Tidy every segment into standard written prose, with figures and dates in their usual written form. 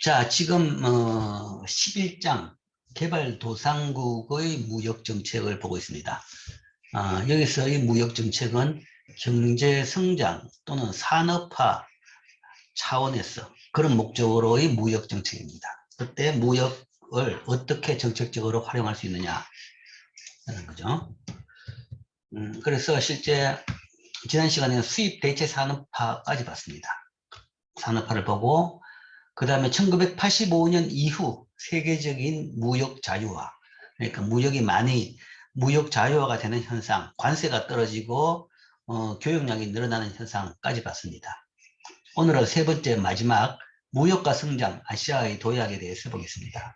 자, 지금 11장 개발도상국의 무역정책을 보고 있습니다. 여기서의 무역정책은 경제성장 또는 산업화 차원에서 그런 목적으로의 무역정책입니다. 그때 무역을 어떻게 정책적으로 활용할 수 있느냐 하는 거죠. 그래서 실제 지난 시간에는 수입 대체 산업화까지 봤습니다. 산업화를 보고 그 다음에 1985년 이후 세계적인 무역 자유화, 그러니까 무역 자유화가 되는 현상, 관세가 떨어지고 교역량이 늘어나는 현상까지 봤습니다. 오늘은 세 번째 마지막 무역과 성장, 아시아의 도약에 대해서 보겠습니다.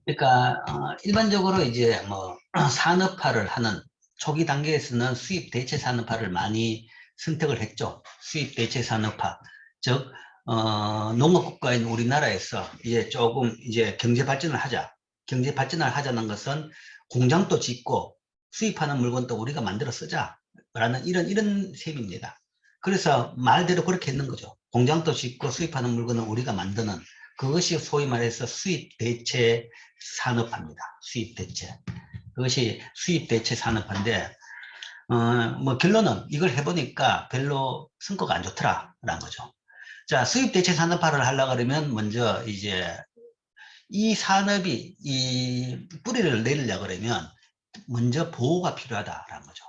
그러니까 일반적으로 이제 뭐 산업화를 하는 초기 단계에서는 수입 대체 산업화를 많이 선택을 했죠. 수입 대체 산업화, 즉 농업 국가인 우리나라에서 이제 조금 이제 경제 발전을 하자. 경제 발전을 하자는 것은 공장도 짓고 수입하는 물건도 우리가 만들어 쓰자라는 이런 셈입니다. 그래서 말대로 그렇게 했는 거죠. 공장도 짓고 수입하는 물건을 우리가 만드는 그것이 소위 말해서 수입 대체 산업화입니다. 수입 대체. 그것이 수입 대체 산업화인데 뭐 결론은 이걸 해보니까 별로 성과가 안 좋더라라는 거죠. 자, 수입 대체 산업화를 하려고 그러면 먼저 이제 이 산업이 이 뿌리를 내리려고 그러면 먼저 보호가 필요하다라는 거죠.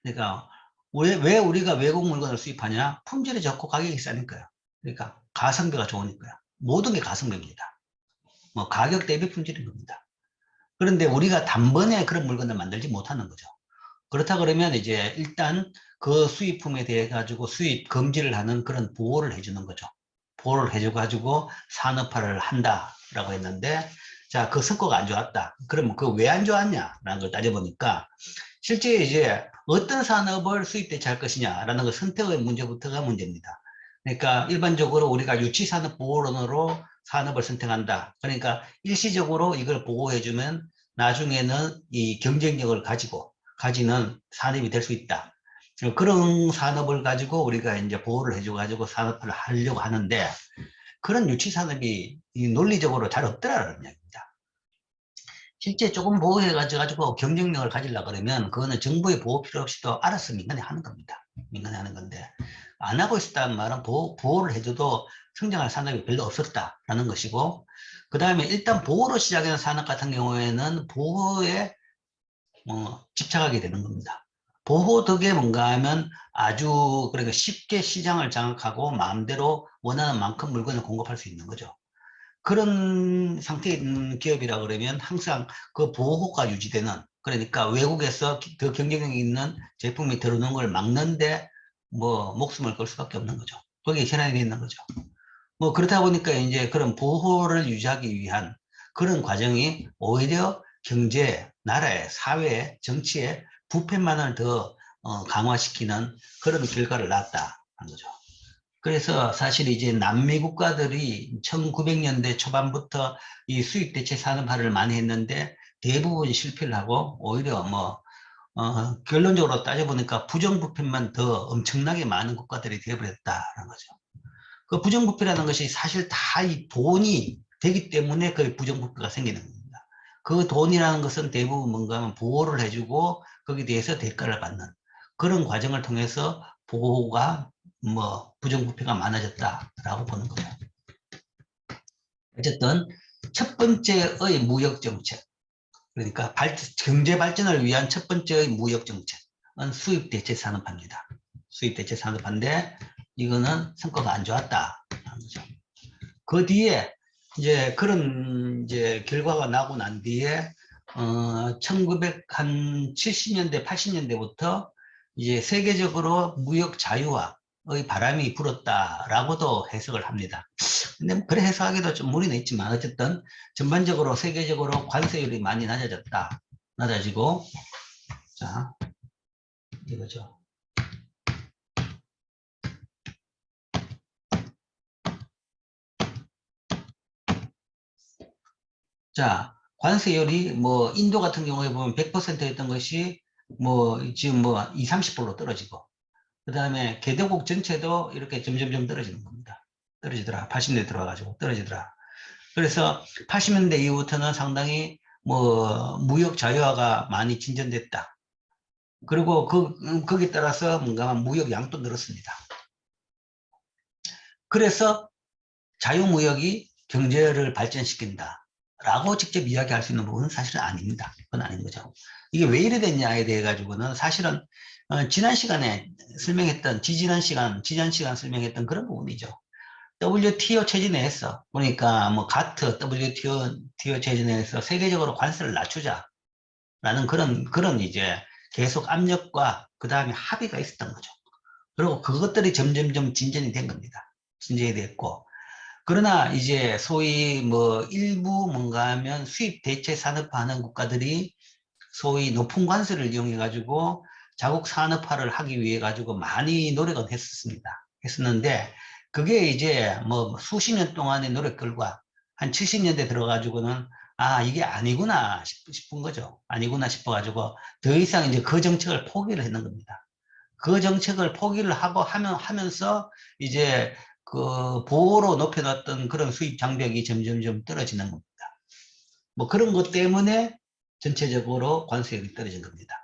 그러니까 왜 우리가 외국 물건을 수입하냐? 품질이 좋고 가격이 싸니까요. 그러니까 가성비가 좋으니까요. 모든 게 가성비입니다. 뭐 가격 대비 품질인 겁니다. 그런데 우리가 단번에 그런 물건을 만들지 못하는 거죠. 그렇다 그러면 이제 일단 그 수입품에 대해 가지고 수입 금지를 하는 그런 보호를 해주는 거죠. 보호를 해줘 가지고 산업화를 한다라고 했는데, 자, 그 성과가 안 좋았다. 그러면 그 왜 안 좋았냐라는 걸 따져보니까 실제 이제 어떤 산업을 수입 대체할 것이냐라는 그 선택의 문제부터가 문제입니다. 그러니까 일반적으로 우리가 유치산업 보호론으로 산업을 선택한다. 그러니까 일시적으로 이걸 보호해주면 나중에는 이 경쟁력을 가지는 산업이 될 수 있다. 그런 산업을 가지고 우리가 이제 보호를 해줘가지고 산업화를 하려고 하는데 그런 유치산업이 논리적으로 잘 없더라는 이야기입니다. 실제 조금 보호해가지고 경쟁력을 가지려고 그러면 그거는 정부의 보호 필요 없이도 알아서 민간이 하는 겁니다. 민간이 하는 건데 안 하고 있었다는 말은 보호를 해줘도 성장할 산업이 별로 없었다라는 것이고, 그 다음에 일단 보호로 시작하는 산업 같은 경우에는 보호에 집착하게 되는 겁니다. 보호 덕에 뭔가 하면 아주 그러니까 쉽게 시장을 장악하고 마음대로 원하는 만큼 물건을 공급할 수 있는 거죠. 그런 상태에 있는 기업이라 그러면 항상 그 보호가 유지되는, 그러니까 외국에서 더 경쟁력 있는 제품이 들어오는 걸 막는데 뭐 목숨을 걸 수밖에 없는 거죠. 거기에 현안이 있는 거죠. 뭐 그렇다 보니까 이제 그런 보호를 유지하기 위한 그런 과정이 오히려 경제, 나라의 사회, 정치의 부패만을 더 강화시키는 그런 결과를 낳았다는 거죠. 그래서 사실 이제 남미 국가들이 1900년대 초반부터 이 수입 대체 산업화를 많이 했는데 대부분 실패를 하고 오히려 뭐 결론적으로 따져보니까 부정부패만 더 엄청나게 많은 국가들이 되어버렸다는 거죠. 그 부정부패라는 것이 사실 다 이 돈이 되기 때문에 그 부정부패가 생기는 겁니다. 그 돈이라는 것은 대부분 뭔가 하면 보호를 해주고 거기에 대해서 대가를 받는 그런 과정을 통해서 보호가 뭐 부정부패가 많아졌다라고 보는 거죠. 어쨌든 첫 번째의 무역정책, 그러니까 경제 발전을 위한 첫 번째의 무역정책은 수입 대체 산업화입니다. 수입 대체 산업화인데 이거는 성과가 안 좋았다. 그 뒤에 이제 그런 이제 결과가 나고 난 뒤에 1970년대, 80년대부터 이제 세계적으로 무역 자유화의 바람이 불었다라고도 해석을 합니다. 근데 그래 해석하기도 좀 무리는 있지만 어쨌든 전반적으로 세계적으로 관세율이 많이 낮아지고, 자, 이거죠. 자, 관세율이 뭐 인도 같은 경우에 보면 100%였던 것이 뭐 지금 뭐 20, 30%로 떨어지고, 그 다음에 개도국 전체도 이렇게 점점점 떨어지는 겁니다. 떨어지더라. 80년대 들어와가지고 떨어지더라. 그래서 80년대 이후부터는 상당히 뭐 무역 자유화가 많이 진전됐다. 그리고 거기에 따라서 뭔가 무역 양도 늘었습니다. 그래서 자유무역이 경제를 발전시킨다 라고 직접 이야기할 수 있는 부분은 사실은 아닙니다. 그건 아닌 거죠. 이게 왜 이래 됐냐에 대해 가지고는 사실은 지난 시간에 설명했던 지난 시간 설명했던 그런 부분이죠. WTO 체제 내에서 그러니까 뭐 가트 WTO 체제 내에서 세계적으로 관세를 낮추자라는 그런 이제 계속 압력과 그 다음에 합의가 있었던 거죠. 그리고 그것들이 점점점 진전이 된 겁니다. 진전이 됐고, 그러나 이제 소위 뭐 일부 뭔가 하면 수입 대체 산업화하는 국가들이 소위 높은 관세를 이용해 가지고 자국 산업화를 하기 위해 가지고 많이 노력은 했었는데 그게 이제 뭐 수십 년 동안의 노력 결과 한 70년대 들어가지고는 아 이게 아니구나 싶은 거죠. 아니구나 싶어가지고 더 이상 이제 그 정책을 포기를 했는 겁니다. 그 정책을 포기를 하면서 이제 그 보호로 높여놨던 그런 수입 장벽이 점점점 떨어지는 겁니다. 뭐 그런 것 때문에 전체적으로 관세율이 떨어진 겁니다.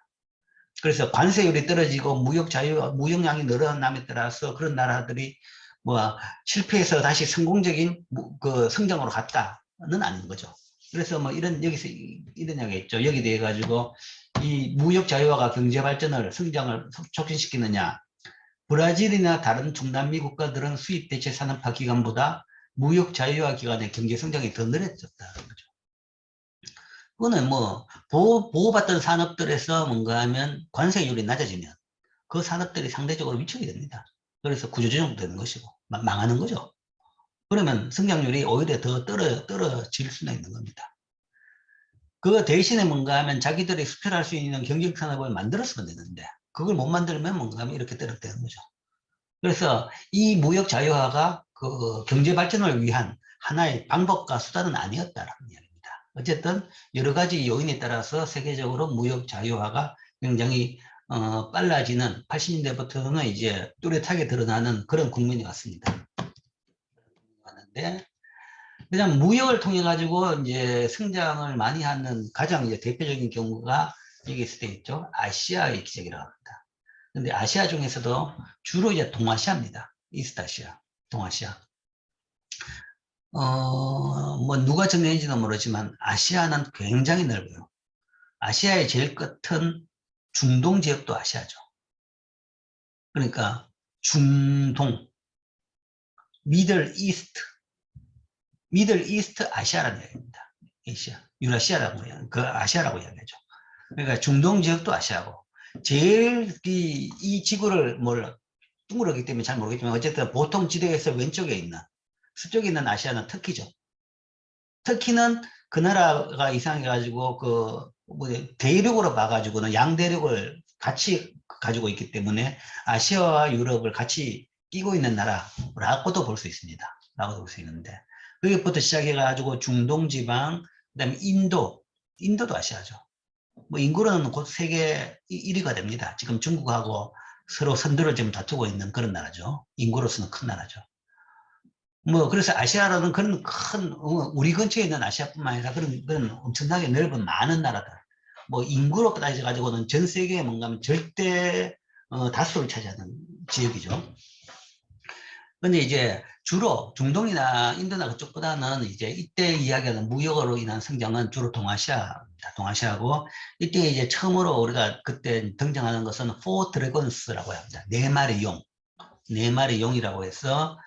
그래서 관세율이 떨어지고 무역량이 늘어남에 따라서 그런 나라들이 뭐 실패해서 다시 성공적인 그 성장으로 갔다는 아닌 거죠. 그래서 뭐 여기서 이런 이야기가 있죠. 여기 대해 가지고 이 무역 자유화가 경제 발전을 성장을 촉진시키느냐. 브라질이나 다른 중남미 국가들은 수입 대체 산업화 기간보다 무역 자유화 기간의 경제 성장이 더 느려졌다는 거죠. 그거는 뭐 보호받던 산업들에서 뭔가 하면 관세율이 낮아지면 그 산업들이 상대적으로 위축이 됩니다. 그래서 구조조정 되는 것이고 망하는 거죠. 그러면 성장률이 오히려 더 떨어질 수는 있는 겁니다. 그 대신에 뭔가 하면 자기들이 수출할 수 있는 경쟁 산업을 만들었으면 되는데 그걸 못 만들면 뭔가 하면 이렇게 떨어뜨리는 거죠. 그래서 이 무역 자유화가 그 경제 발전을 위한 하나의 방법과 수단은 아니었다라는 이야기입니다. 어쨌든 여러 가지 요인에 따라서 세계적으로 무역 자유화가 굉장히 빨라지는 80년대부터는 이제 뚜렷하게 드러나는 그런 국면이 왔습니다. 그냥 무역을 통해 가지고 이제 성장을 많이 하는 가장 이제 대표적인 경우가 여기 있을 때 있죠. 아시아의 기적이라고 합니다. 근데 아시아 중에서도 주로 이제 동아시아입니다. 이스트아시아, 동아시아. 뭐 누가 정했는지는 모르지만 아시아는 굉장히 넓어요. 아시아의 제일 끝은 중동 지역도 아시아죠. 그러니까 중동, 미들 이스트 아시아라는 얘기입니다. 아시아, 유라시아라고 해요. 그 아시아라고 이야기하죠. 그러니까 중동 지역도 아시아고 제일 이 지구를 둥그렇기 때문에 잘 모르겠지만 어쨌든 보통 지대에서 왼쪽에 있는 서쪽에 있는 아시아는 터키죠. 터키는 그 나라가 이상해가지고 뭐 대륙으로 봐가지고는 양대륙을 같이 가지고 있기 때문에 아시아와 유럽을 같이 끼고 있는 나라라고도 볼 수 있습니다. 라고도 볼 수 있는데 거기부터 시작해가지고 중동 지방, 그다음에 인도도 아시아죠. 뭐 인구로는 곧 세계 1위가 됩니다. 지금 중국하고 서로 선두를 지금 다투고 있는 그런 나라죠. 인구로서는 큰 나라죠. 뭐 그래서 아시아라는 그런 큰 우리 근처에 있는 아시아뿐만 아니라 그런 엄청나게 넓은 많은 나라들. 뭐 인구로 따져 가지고는 전 세계에 뭔가 하면 절대 다수를 차지하는 지역이죠. 근데 이제 주로 중동이나 인도나 그쪽보다는 이제 이때 이야기하는 무역으로 인한 성장은 주로 동아시아입니다. 동아시아고 이때 이제 처음으로 우리가 그때 등장하는 것은 포 드래곤스라고 합니다. 네 마리 용이라고 해서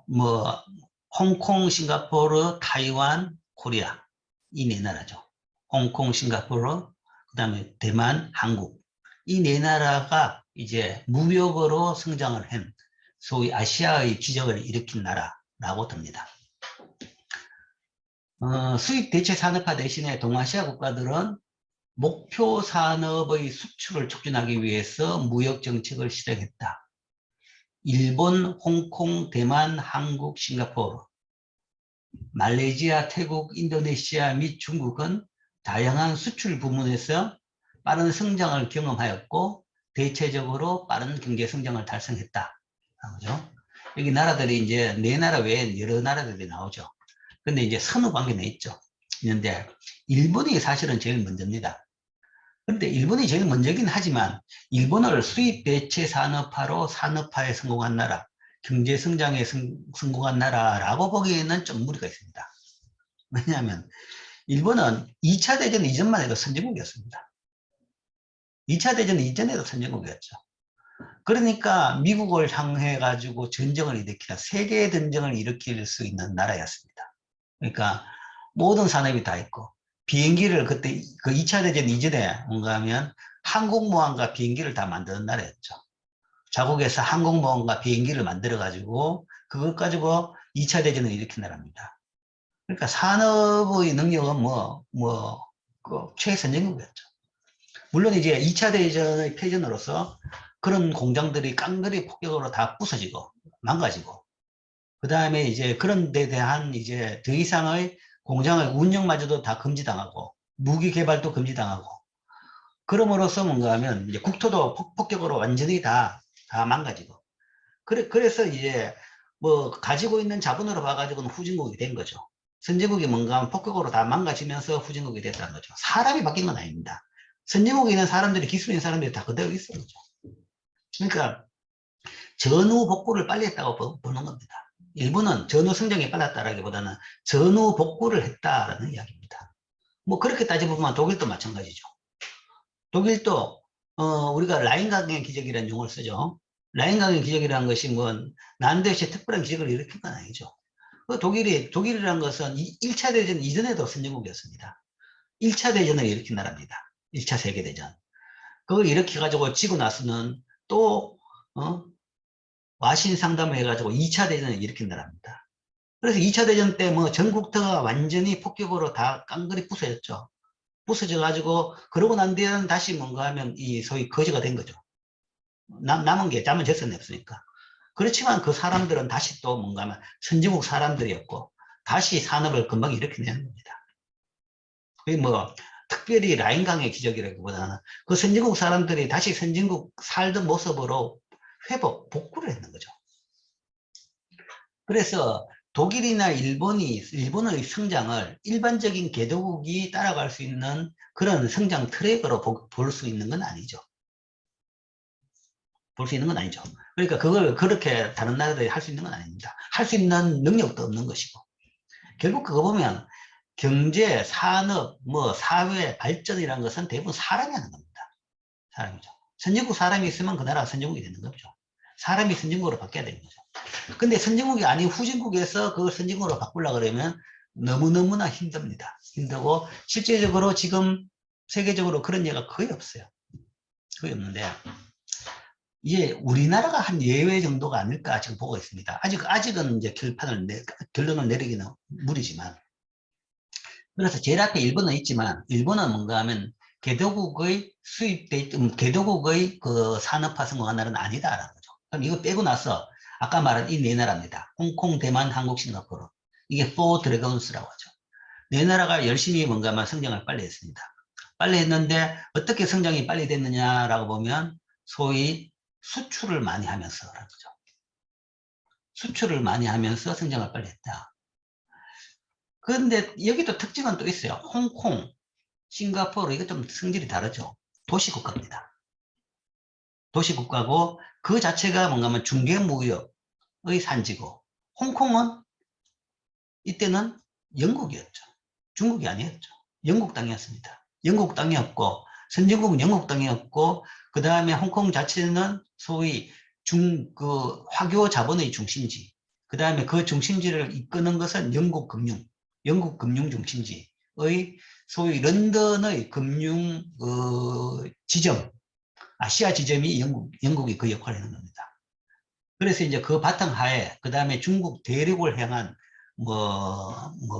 뭐 홍콩, 싱가포르, 타이완, 코리아 이 네 나라죠. 홍콩, 싱가포르, 그다음에 대만, 한국 이 네 나라가 이제 무역으로 성장을 한 소위 아시아의 기적을 일으킨 나라라고 듭니다. 수입 대체 산업화 대신에 동아시아 국가들은 목표 산업의 수출을 촉진하기 위해서 무역 정책을 시작했다. 일본, 홍콩, 대만, 한국, 싱가포르, 말레이시아, 태국, 인도네시아 및 중국은 다양한 수출 부문에서 빠른 성장을 경험하였고 대체적으로 빠른 경제 성장을 달성했다. 그죠? 여기 나라들이 이제 네 나라 외에 여러 나라들이 나오죠. 근데 이제 선후 관계는 있는데 일본이 사실은 제일 먼저입니다. 그런데 일본이 제일 먼저긴 하지만 일본을 수입 대체 산업화로 산업화에 성공한 나라, 경제 성장에 성공한 나라라고 보기에는 좀 무리가 있습니다. 왜냐하면 일본은 2차 대전 이전만 해도 선진국이었습니다. 2차 대전 이전에도 선진국이었죠. 그러니까 미국을 향해 가지고 전쟁을 일으키는 세계 전쟁을 일으킬 수 있는 나라였습니다. 그러니까 모든 산업이 다 있고 비행기를 그때 그 2차 대전 이전에 뭔가 하면 항공모함과 비행기를 다 만드는 나라였죠. 자국에서 항공모함과 비행기를 만들어 가지고 그것 가지고 2차 대전을 일으킨 나라입니다. 그러니까 산업의 능력은 그 최선진국이었죠. 물론 이제 2차 대전의 패전으로서 그런 공장들이 깡그리 폭격으로 다 부서지고 망가지고 그 다음에 이제 그런 데 대한 이제 더 이상의 공장의 운영마저도 다 금지당하고 무기 개발도 금지당하고 그럼으로써 뭔가 하면 이제 국토도 폭격으로 완전히 다 망가지고 그래서 이제 뭐 가지고 있는 자본으로 봐가지고는 후진국이 된 거죠. 선진국이 뭔가 하면 폭격으로 다 망가지면서 후진국이 됐다는 거죠. 사람이 바뀐 건 아닙니다. 선진국에 있는 사람들이 기술이 있는 사람들이 다 그대로 있어요. 그러니까 전후 복구를 빨리 했다고 보는 겁니다. 일본은 전후 성장이 빨랐다라기보다는 전후 복구를 했다라는 이야기입니다. 뭐 그렇게 따져보면 독일도 마찬가지죠. 독일도 우리가 라인강의 기적이라는 용어를 쓰죠. 라인강의 기적이라는 것이 뭐 난도에서 특별한 기적을 일으킨 건 아니죠. 독일이라는 것은 1차 대전 이전에도 선진국이었습니다. 1차 대전을 일으킨 나라입니다. 1차 세계대전. 그걸 일으켜가지고 지고 나서는 또 와신 상담을 해가지고 2차 대전을 일으킨 나라입니다. 그래서 2차 대전 때 뭐 전국터가 완전히 폭격으로 다 깡그리 부서졌죠. 부서져가지고 그러고 난 뒤에는 다시 뭔가 하면 이 소위 거지가 된 거죠. 남은 게 남은 재산이 없으니까. 그렇지만 그 사람들은 다시 또 뭔가 하면 선진국 사람들이었고 다시 산업을 금방 일으켜내는 겁니다. 그게 뭐 특별히 라인강의 기적이라기보다는 그 선진국 사람들이 다시 선진국 살던 모습으로 복구를 했는 거죠. 그래서 독일이나 일본의 성장을 일반적인 개도국이 따라갈 수 있는 그런 성장 트랙으로 볼 수 있는 건 아니죠. 볼 수 있는 건 아니죠. 그러니까 그걸 그렇게 다른 나라들이 할 수 있는 건 아닙니다. 할 수 있는 능력도 없는 것이고. 결국 그거 보면 경제, 산업, 뭐 사회 발전이라는 것은 대부분 사람이 하는 겁니다. 사람이죠. 선진국 사람이 있으면 그 나라가 선진국이 되는 거죠. 사람이 선진국으로 바뀌어야 되는 거죠. 근데 선진국이 아닌 후진국에서 그걸 선진국으로 바꾸려고 그러면 너무너무나 힘듭니다. 힘들고 실제적으로 지금 세계적으로 그런 예가 거의 없어요. 거의 없는데 이제 우리나라가 한 예외 정도가 아닐까 지금 보고 있습니다. 아직은 이제 결론을 내리기는 무리지만. 그래서 제일 앞에 일본은 있지만 일본은 뭔가 하면 개도국의 그 산업화 성공한 나라는 아니다라는 거죠. 그럼 이거 빼고 나서 아까 말한 이 네 나라입니다. 홍콩, 대만, 한국, 싱가포르. 이게 4 드래곤스라고 하죠. 네 나라가 열심히 뭔가 만 성장을 빨리 했습니다. 빨리 했는데 어떻게 성장이 빨리 됐느냐라고 보면 소위 수출을 많이 하면서라는 거죠. 수출을 많이 하면서 성장을 빨리 했다. 그런데 여기도 특징은 또 있어요. 홍콩, 싱가포르 이거 좀 성질이 다르죠. 도시국가입니다. 도시국가고 그 자체가 뭔가 하면 중개무역의 산지고 홍콩은 이때는 영국이었죠. 중국이 아니었죠. 영국 땅이었습니다. 영국 땅이었고 선진국은 영국 땅이었고 그 다음에 홍콩 자체는 소위 화교 자본의 중심지 그 다음에 그 중심지를 이끄는 것은 영국 금융 중심지의 소위 런던의 금융 지점 아시아 지점이 영국이 그 역할을 하는 겁니다. 그래서 이제 그 바탕하에 그 다음에 중국 대륙을 향한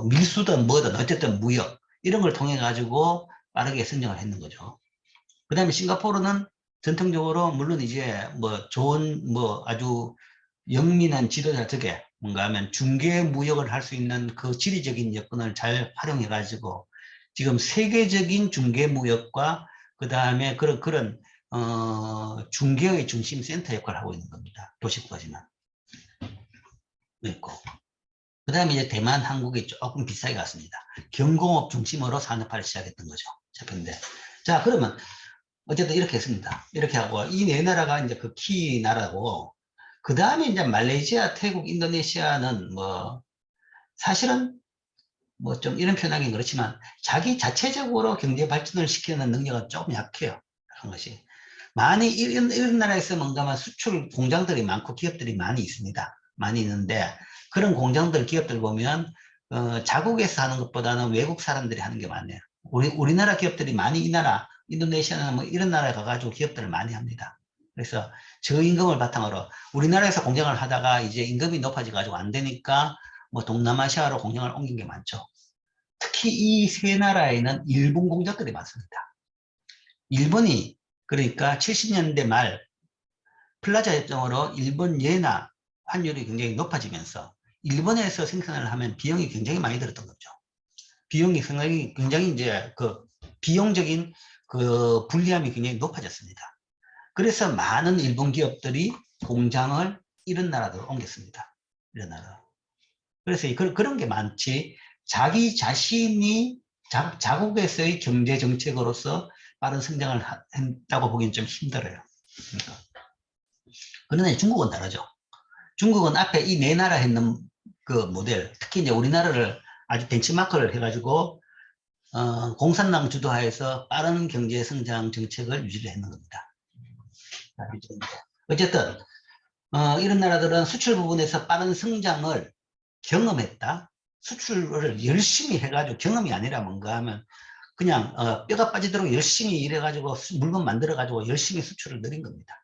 밀수든 뭐든 어쨌든 무역 이런 걸 통해 가지고 빠르게 성장을 했는 거죠. 그 다음에 싱가포르는 전통적으로 물론 이제 좋은 아주 영민한 지도자 덕에 뭔가 하면 중개 무역을 할 수 있는 그 지리적인 여건을 잘 활용해 가지고 지금 세계적인 중개 무역과 그 다음에 그런 중개의 중심 센터 역할을 하고 있는 겁니다. 도시국가지만. 있고, 그 다음에 이제 대만, 한국이 조금 비싸게 갔습니다. 경공업 중심으로 산업화를 시작했던 거죠. 잡혔는데. 자, 그러면 어쨌든 이렇게 했습니다. 이렇게 하고, 이 네 나라가 이제 그 키 나라고, 그 다음에 이제 말레이시아, 태국, 인도네시아는 뭐, 사실은 뭐 좀 이런 표현하기는 그렇지만, 자기 자체적으로 경제 발전을 시키는 능력은 조금 약해요. 그런 것이. 많이, 이런 나라에서 뭔가 수출 공장들이 많고 기업들이 많이 있습니다. 많이 있는데, 그런 공장들, 기업들 보면, 자국에서 하는 것보다는 외국 사람들이 하는 게 많네요. 우리나라 기업들이 많이 이 나라, 인도네시아나 뭐 이런 나라에 가가지고 기업들을 많이 합니다. 그래서 저임금을 바탕으로 우리나라에서 공장을 하다가 이제 임금이 높아져가지고 안 되니까 뭐 동남아시아로 공장을 옮긴 게 많죠. 특히 이 세 나라에는 일본 공장들이 많습니다. 일본이 그러니까 70년대 말 플라자 협정으로 일본 예나 환율이 굉장히 높아지면서 일본에서 생산을 하면 비용이 굉장히 많이 들었던 거죠. 비용이 굉장히 이제 그 비용적인 그 불리함이 굉장히 높아졌습니다. 그래서 많은 일본 기업들이 공장을 이런 나라로 옮겼습니다. 이런 나라. 그래서 그런 게 많지. 자기 자신이 자국에서의 경제 정책으로서 빠른 성장을 했다고 보기는 좀 힘들어요. 그러니까. 그런데 중국은 다르죠. 중국은 앞에 이 네 나라 했는 그 모델, 특히 이제 우리나라를 아주 벤치마크를 해가지고 공산당 주도하에서 빠른 경제 성장 정책을 유지를 했는 겁니다. 어쨌든 이런 나라들은 수출 부분에서 빠른 성장을 경험했다. 수출을 열심히 해가지고 경험이 아니라 뭔가 하면 그냥 뼈가 빠지도록 열심히 일해가지고 물건 만들어가지고 열심히 수출을 늘린 겁니다.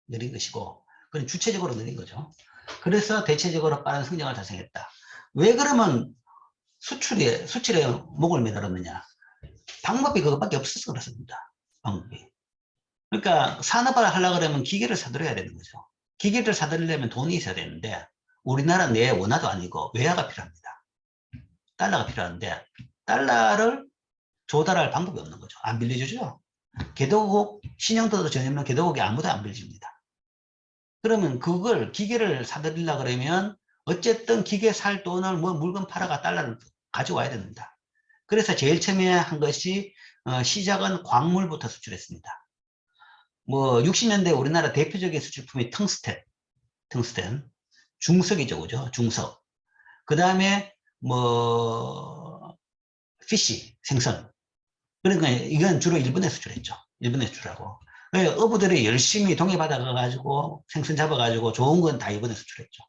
늘린 것이고 그건 주체적으로 늘린 거죠. 그래서 대체적으로 빠른 성장을 달성했다. 왜 그러면 수출에 목을 매달았느냐? 방법이 그것밖에 없어서 그렇습니다. 방법이. 그러니까 산업화를 하려고 그러면 기계를 사들여야 되는 거죠. 기계를 사들이려면 돈이 있어야 되는데 우리나라 내에 원화도 아니고 외화가 필요합니다. 달러가 필요한데 달러를 조달할 방법이 없는 거죠. 안 빌려주죠. 개도국, 신용도도 전혀 개도국이 아무도 안 빌려줍니다. 그러면 그걸 기계를 사들이려고 그러면 어쨌든 기계 살 돈을 뭐 물건 팔아가 달러를 가져와야 됩니다. 그래서 제일 처음에 한 것이 시작은 광물부터 수출했습니다. 뭐 60년대 우리나라 대표적인 수출품이 텅스텐, 중석이죠, 그죠? 중석. 그 다음에 뭐 피시, 생선. 그러니까 이건 주로 일본에 수출했죠. 일본에 수출하고. 어부들이 열심히 동해 바다 가가지고 생선 잡아가지고 좋은 건 다 일본에 수출했죠.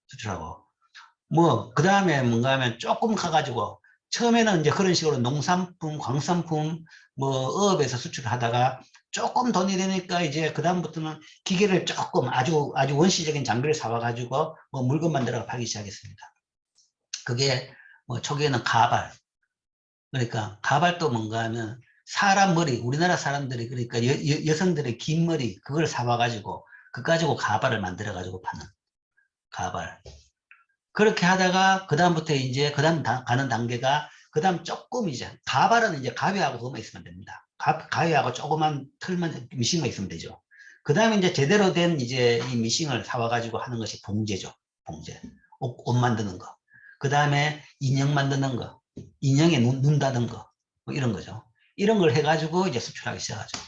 수출하고. 뭐, 그 다음에 뭔가 하면 조금 가가지고, 처음에는 이제 그런 식으로 농산품, 광산품, 뭐, 어업에서 수출을 하다가 조금 돈이 되니까 이제 그다음부터는 기계를 조금 아주 원시적인 장비를 사와가지고 뭐 물건 만들어 팔기 시작했습니다. 그게 뭐 초기에는 가발. 그러니까 가발도 뭔가 하면 사람 머리, 우리나라 사람들이 그러니까 여성들의 긴 머리, 그걸 사와가지고, 그거 가지고 가발을 만들어가지고 파는 가발. 그렇게 하다가 그다음부터 이제 그다음 가는 단계가 그다음 조금 이제 가발은 이제 가위하고 그것만 있으면 됩니다. 가위하고 조그만 틀만 미싱만 있으면 되죠. 그다음에 이제 제대로 된 이제 이 미싱을 사와 가지고 하는 것이 봉제죠. 봉제. 옷 만드는 거. 그다음에 인형 만드는 거. 인형에 눈 다는 거. 뭐 이런 거죠. 이런 걸 해가지고 이제 수출하기 시작하죠.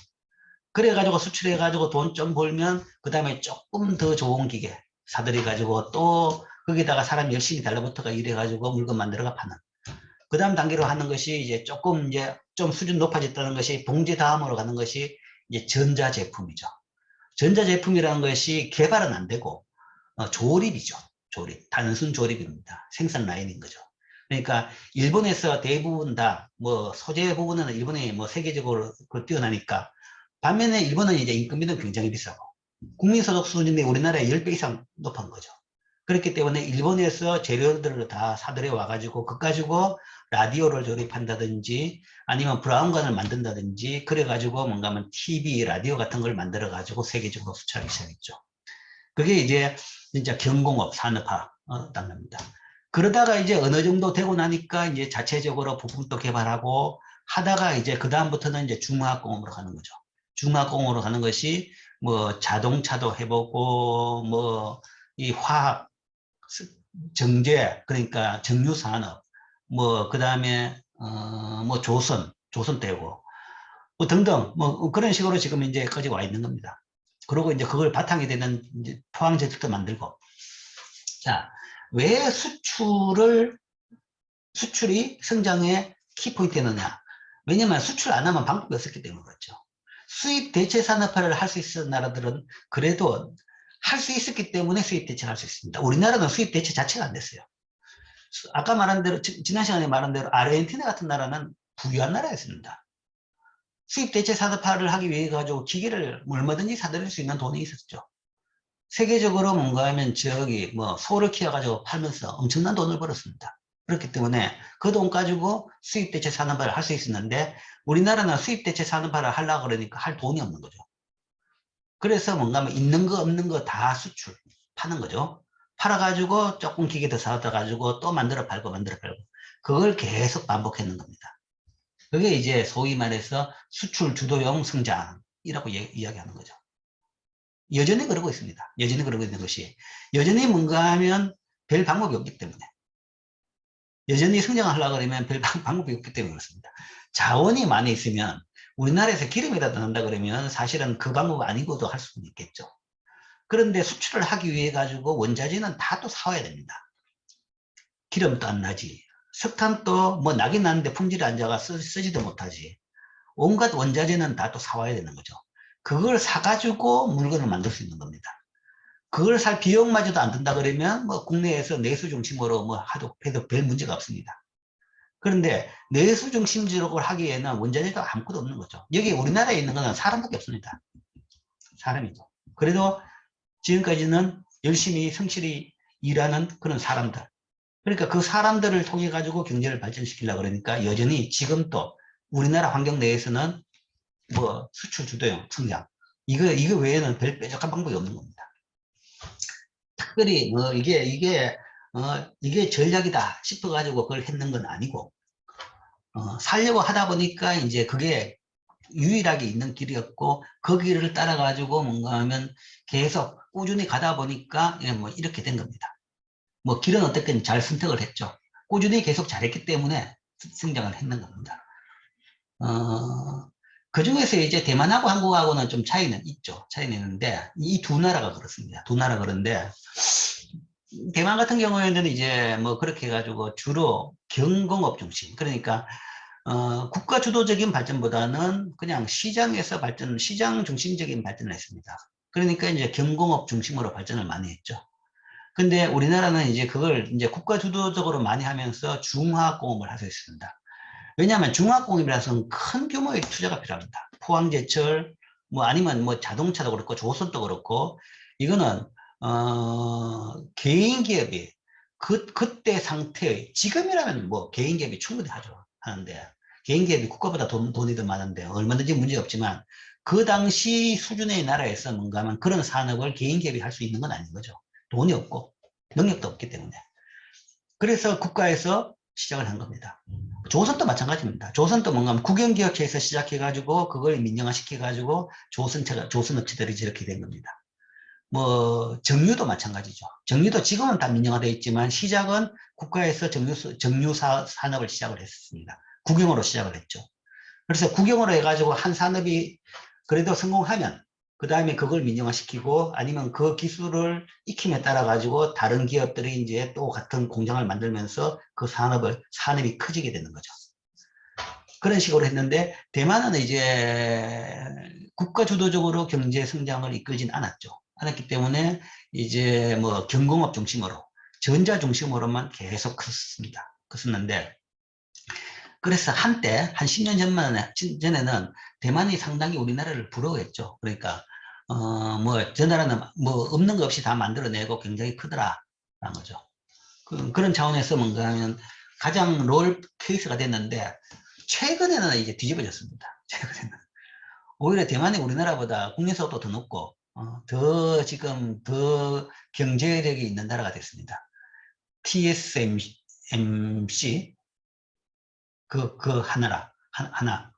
그래가지고 수출해가지고 돈 좀 벌면 그다음에 조금 더 좋은 기계 사들여가지고 또 거기다가 사람 열심히 달라붙어가 일해가지고 물건 만들어가 파는. 그 다음 단계로 하는 것이 이제 조금 이제 좀 수준 높아졌다는 것이 봉제 다음으로 가는 것이 이제 전자제품이죠. 전자제품이라는 것이 개발은 안 되고 조립이죠. 조립. 단순 조립입니다. 생산 라인인 거죠. 그러니까 일본에서 대부분 다 뭐 소재 부분은 일본이 뭐 세계적으로 뛰어나니까 반면에 일본은 이제 인건비는 굉장히 비싸고 국민소득 수준인데 우리나라의 10배 이상 높은 거죠. 그렇기 때문에 일본에서 재료들을 다 사들여 와가지고 그거 가지고 라디오를 조립한다든지 아니면 브라운관을 만든다든지 그래가지고 뭔가 하면 TV, 라디오 같은 걸 만들어가지고 세계적으로 수출하기 시작했죠. 그게 이제 진짜 경공업 산업화 단계입니다. 그러다가 이제 어느 정도 되고 나니까 이제 자체적으로 부품도 개발하고 하다가 이제 그다음부터는 이제 중화학공업으로 가는 거죠. 중화학공업으로 가는 것이 뭐 자동차도 해보고 뭐 이 화학 정제, 그러니까 정유산업, 뭐, 그 다음에, 뭐, 조선 때고, 뭐 등등, 뭐, 그런 식으로 지금 이제 까지 와 있는 겁니다. 그리고 이제 그걸 바탕이 되는 이제 포항제철도 만들고. 자, 왜 수출이 성장의 키포인트였느냐? 왜냐면 수출 안 하면 방법이 없었기 때문에 그렇죠. 수입 대체 산업화를 할 수 있었던 나라들은 그래도 할 수 있었기 때문에 수입 대체를 할 수 있습니다. 우리나라는 수입 대체 자체가 안 됐어요. 아까 말한 대로, 지난 시간에 말한 대로 아르헨티나 같은 나라는 부유한 나라였습니다. 수입 대체 산업화를 하기 위해 가지고 기계를 얼마든지 사들일 수 있는 돈이 있었죠. 세계적으로 뭔가 하면 저기 뭐 소를 키워가지고 팔면서 엄청난 돈을 벌었습니다. 그렇기 때문에 그 돈 가지고 수입 대체 산업화를 할 수 있었는데 우리나라는 수입 대체 산업화를 하려고 그러니까 할 돈이 없는 거죠. 그래서 뭔가 하면 있는 거 없는 거 다 수출 파는 거죠. 팔아가지고 조금 기계 더 사다 가지고 또 만들어 팔고 만들어 팔고 그걸 계속 반복했는 겁니다. 그게 이제 소위 말해서 수출 주도형 성장이라고 이야기하는 거죠. 여전히 그러고 있습니다. 여전히 그러고 있는 것이 여전히 뭔가 하면 별 방법이 없기 때문에 여전히 성장하려고 그러면 별 방법이 없기 때문에 그렇습니다. 자원이 많이 있으면 우리나라에서 기름이라도 난다 그러면 사실은 그 방법 아니고도 할 수는 있겠죠. 그런데 수출을 하기 위해 가지고 원자재는 다 또 사와야 됩니다. 기름도 안 나지. 석탄도 뭐 나긴 나는데 품질이 안 좋아 쓰지도 못하지. 온갖 원자재는 다 또 사와야 되는 거죠. 그걸 사가지고 물건을 만들 수 있는 겁니다. 그걸 살 비용마저도 안 든다 그러면 뭐 국내에서 내수 중심으로 뭐 해도 별 문제가 없습니다. 그런데 내수 중심적으로 하기에는 원자재도 아무것도 없는 거죠. 여기 우리나라에 있는 거는 사람밖에 없습니다. 사람이죠. 그래도 지금까지는 열심히 성실히 일하는 그런 사람들. 그러니까 그 사람들을 통해 가지고 경제를 발전시키려고 그러니까 여전히 지금도 우리나라 환경 내에서는 뭐 수출 주도형 성장. 이거 외에는 별 뾰족한 방법이 없는 겁니다. 특별히 뭐 이게 전략이다 싶어 가지고 그걸 했는 건 아니고 살려고 하다 보니까 이제 그게 유일하게 있는 길이었고 그 길을 따라 가지고 뭔가 하면 계속 꾸준히 가다 보니까 뭐 이렇게 된 겁니다. 뭐 길은 어떻게든 잘 선택을 했죠. 꾸준히 계속 잘했기 때문에 성장을 했는 겁니다. 그 중에서 이제 대만하고 한국하고는 좀 차이는 있죠. 차이는 있는데 이 두 나라가 그렇습니다. 두 나라 그런데 대만 같은 경우에는 이제 뭐 그렇게 해가지고 주로 경공업 중심 그러니까 국가 주도적인 발전보다는 그냥 시장에서 시장 중심적인 발전을 했습니다. 그러니까 이제 경공업 중심으로 발전을 많이 했죠. 근데 우리나라는 이제 그걸 이제 국가 주도적으로 많이 하면서 중화공업을 할 수 있습니다. 왜냐하면 중화공업이라서는 큰 규모의 투자가 필요합니다. 포항제철, 뭐 아니면 뭐 자동차도 그렇고 조선도 그렇고 이거는 개인 기업이 그때 상태의 지금이라면 뭐 개인 기업이 충분히 하는데 개인 기업이 국가보다 돈이 더 많은데 얼마든지 문제 없지만 그 당시 수준의 나라에서 뭔가 하면 그런 산업을 개인 기업이 할 수 있는 건 아닌 거죠. 돈이 없고 능력도 없기 때문에. 그래서 국가에서 시작을 한 겁니다. 조선도 마찬가지입니다. 조선도 뭔가 국영기업체에서 시작해가지고 그걸 민영화시켜가지고 조선업체들이 저렇게 된 겁니다. 뭐 정유도 마찬가지죠. 정유도 지금은 다 민영화되어 있지만 시작은 국가에서 정유 산업을 시작을 했습니다. 국영으로 시작을 했죠. 그래서 국영으로 해가지고 한 산업이 그래도 성공하면 그 다음에 그걸 민영화시키고 아니면 그 기술을 익힘에 따라 가지고 다른 기업들이 이제 또 같은 공장을 만들면서 그 산업이 커지게 되는 거죠. 그런 식으로 했는데 대만은 이제 국가 주도적으로 경제 성장을 이끌진 않았기 때문에 이제 뭐 경공업 중심으로 전자 중심으로만 계속 컸었는데 그래서 한때 한 10년 전에는 대만이 상당히 우리나라를 부러워했죠. 그러니까 뭐 저 나라는 뭐 없는 거 없이 다 만들어내고 굉장히 크더라라는 거죠. 그런 차원에서 뭔가 하면 가장 롤 케이스가 됐는데 최근에는 이제 뒤집어졌습니다. 최근에는 오히려 대만이 우리나라보다 국내소득도 더 높고 지금 더 경제력이 있는 나라가 됐습니다. TSMC 하나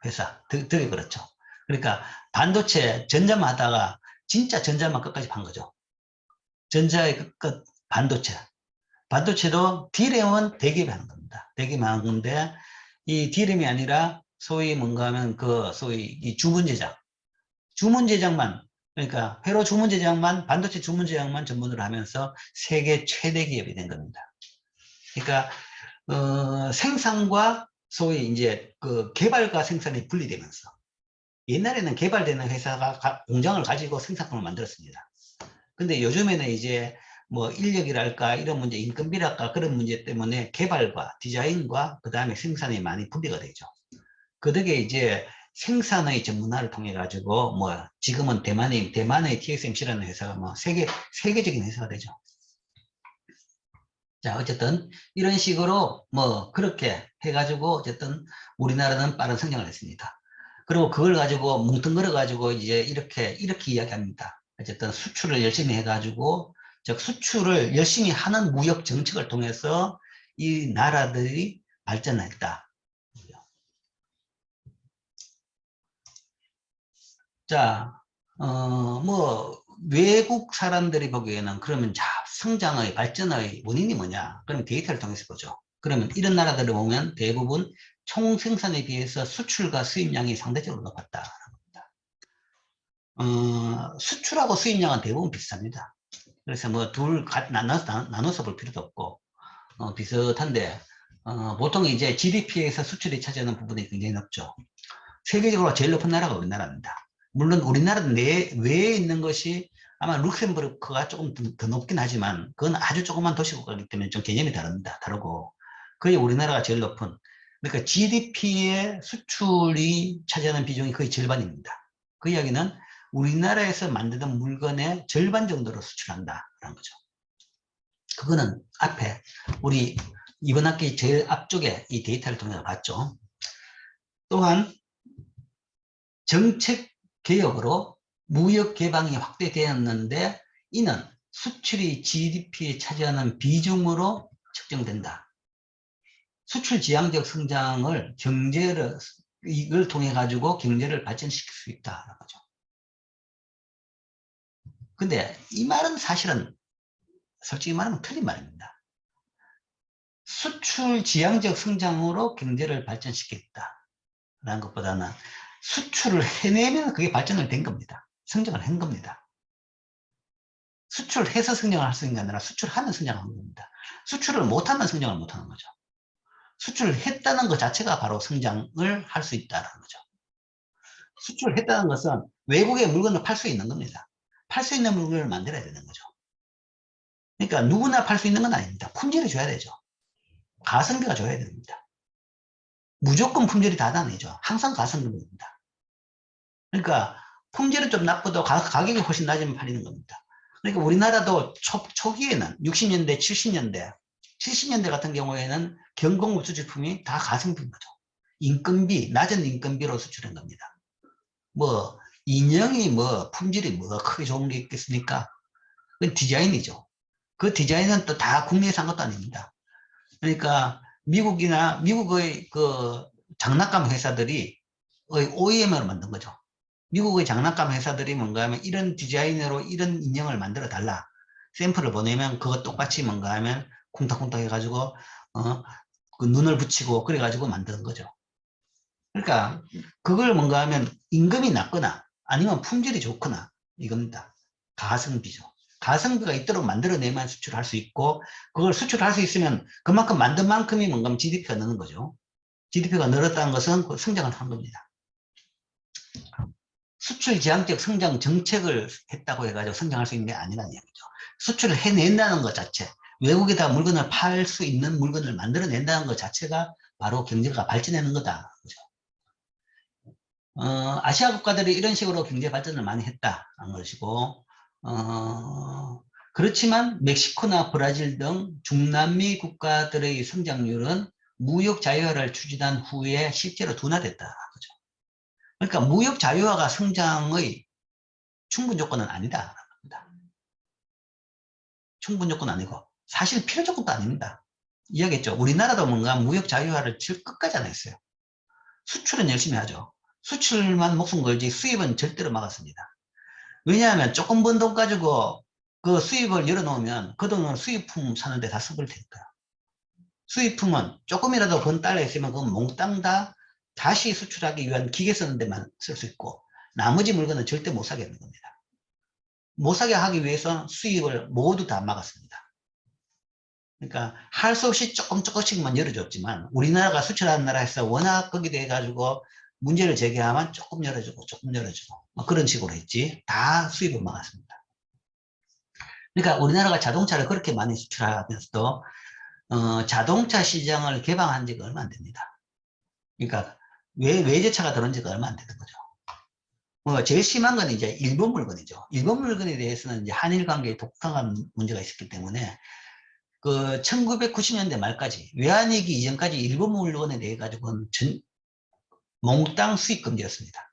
회사 되게 그렇죠. 그러니까 반도체 전자만 하다가 진짜 전자만 끝까지 판 거죠. 전자의 끝 반도체. 반도체도 D램은 대기업이 하는 겁니다. 대기업이 하는 건데, 이 D램이 아니라 소위 뭔가 하면 소위 이 주문 제작. 주문 제작만, 그러니까 회로 주문 제작만, 반도체 주문 제작만 전문으로 하면서 세계 최대 기업이 된 겁니다. 그러니까, 생산과 소위 이제 개발과 생산이 분리되면서, 옛날에는 개발되는 회사가 공장을 가지고 생산품을 만들었습니다. 근데 요즘에는 이제 뭐 인력이랄까 이런 문제, 인건비랄까 그런 문제 때문에 개발과 디자인과 그 다음에 생산이 많이 분리가 되죠. 그 덕에 이제 생산의 전문화를 통해 가지고 뭐 지금은 대만의 TSMC라는 회사가 뭐 세계적인 회사가 되죠. 자, 어쨌든 이런 식으로 뭐 그렇게 해가지고 어쨌든 우리나라는 빠른 성장을 했습니다. 그리고 그걸 가지고 뭉뚱그려 가지고 이제 이렇게 이야기합니다. 어쨌든 수출을 열심히 해가지고 즉 수출을 열심히 하는 무역 정책을 통해서 이 나라들이 발전했다. 자, 뭐 외국 사람들이 보기에는 그러면 자 성장의 발전의 원인이 뭐냐? 그럼 데이터를 통해서 보죠. 그러면 이런 나라들을 보면 대부분 총 생산에 비해서 수출과 수입량이 상대적으로 높았다. 수출하고 수입량은 대부분 비슷합니다. 그래서 뭐 나눠서 볼 필요도 없고, 비슷한데, 보통 이제 GDP에서 수출이 차지하는 부분이 굉장히 높죠. 세계적으로 제일 높은 나라가 우리나라입니다. 물론 우리나라 외에 있는 것이 아마 룩셈부르크가 조금 더 높긴 하지만, 그건 아주 조그만 도시국가이기 때문에 좀 개념이 다르고, 거의 우리나라가 제일 높은, 그러니까 GDP의 수출이 차지하는 비중이 거의 절반입니다. 그 이야기는 우리나라에서 만드는 물건의 절반 정도로 수출한다라는 거죠. 그거는 앞에 우리 이번 학기 제일 앞쪽에 이 데이터를 통해서 봤죠. 또한 정책 개혁으로 무역 개방이 확대되었는데 이는 수출이 GDP에 차지하는 비중으로 측정된다. 수출 지향적 성장을 이걸 통해 가지고 경제를 발전시킬 수 있다는 거죠. 근데 이 말은 사실은 솔직히 말하면 틀린 말입니다. 수출 지향적 성장으로 경제를 발전시켰다라는 것보다는 수출을 해내면 그게 발전을 된 겁니다. 성장을 한 겁니다. 수출해서 성장을 할 수 있는 게 아니라 수출하면 성장을 하는 겁니다. 수출을 못하면 성장을 못하는 거죠. 수출을 했다는 것 자체가 바로 성장을 할 수 있다는 거죠. 수출을 했다는 것은 외국에 물건을 팔 수 있는 겁니다. 팔 수 있는 물건을 만들어야 되는 거죠. 그러니까 누구나 팔 수 있는 건 아닙니다. 품질을 줘야 되죠. 가성비가 줘야 됩니다. 무조건 품질이 다 다니죠. 항상 가성비입니다. 그러니까 품질은 좀 나쁘도 가격이 훨씬 낮으면 팔리는 겁니다. 그러니까 우리나라도 초기에는 60년대, 70년대 같은 경우에는 경공업 수출품이 다 가성비인 거죠. 낮은 인건비로 수출한 겁니다. 뭐 인형이 뭐 품질이 뭐가 크게 좋은 게 있겠습니까? 그건 디자인이죠. 그 디자인은 또 다 국내에서 한 것도 아닙니다. 그러니까 미국의 그 장난감 회사들이 OEM으로 만든 거죠. 미국의 장난감 회사들이 뭔가 하면 이런 디자인으로 이런 인형을 만들어 달라. 샘플을 보내면 그거 똑같이 뭔가 하면 쿵탁쿵탁 해가지고 그 눈을 붙이고 그래가지고 만드는 거죠. 그러니까 그걸 뭔가 하면 임금이 낮거나 아니면 품질이 좋거나 이겁니다. 가성비죠. 가성비가 있도록 만들어내만 수출할 수 있고 그걸 수출할 수 있으면 그만큼 만든 만큼이 뭔가 하면 GDP가 느는 거죠. GDP가 늘었다는 것은 성장을 한 겁니다. 수출 지향적 성장 정책을 했다고 해가지고 성장할 수 있는 게 아니라는 얘기죠. 수출을 해낸다는 것 자체, 외국에다 물건을 팔 수 있는 물건을 만들어낸다는 것 자체가 바로 경제가 발전하는 거다. 그죠? 아시아 국가들이 이런 식으로 경제 발전을 많이 했다는 것이고, 그렇지만 멕시코나 브라질 등 중남미 국가들의 성장률은 무역 자유화를 추진한 후에 실제로 둔화됐다. 그죠? 그러니까 무역 자유화가 성장의 충분 조건은 아니다. 충분 조건 아니고 사실 필요 조건도 아닙니다. 이야기했죠. 우리나라도 뭔가 무역 자유화를 끝까지 안 했어요. 수출은 열심히 하죠. 수출만 목숨 걸지 수입은 절대로 막았습니다. 왜냐하면 조금 번 돈 가지고 그 수입을 열어놓으면 그동안 수입품 사는데 다 써버릴 테니까. 수입품은 조금이라도 번 달러 있으면 그건 몽땅 다 다시 수출하기 위한 기계 쓰는 데만 쓸 수 있고, 나머지 물건은 절대 못 사게 하는 겁니다. 못 사게 하기 위해서 수입을 모두 다 막았습니다. 그러니까 할 수 없이 조금씩만 열어줬지만, 우리나라가 수출하는 나라에서 워낙 거기에 대해 가지고 문제를 제기하면 조금 열어주고 뭐 그런 식으로 했지, 다 수입을 막았습니다. 그러니까 우리나라가 자동차를 그렇게 많이 수출하면서도 자동차 시장을 개방한 지가 얼마 안 됩니다. 그러니까 외제차가 들어온 지가 얼마 안 되는 거죠. 제일 심한 건 이제 일본 물건이죠. 일본 물건에 대해서는 이제 한일 관계에 독특한 문제가 있었기 때문에 그 1990년대 말까지, 외환위기 이전까지 일본 물건에 대해 가지고는 몽땅 수입 금지였습니다.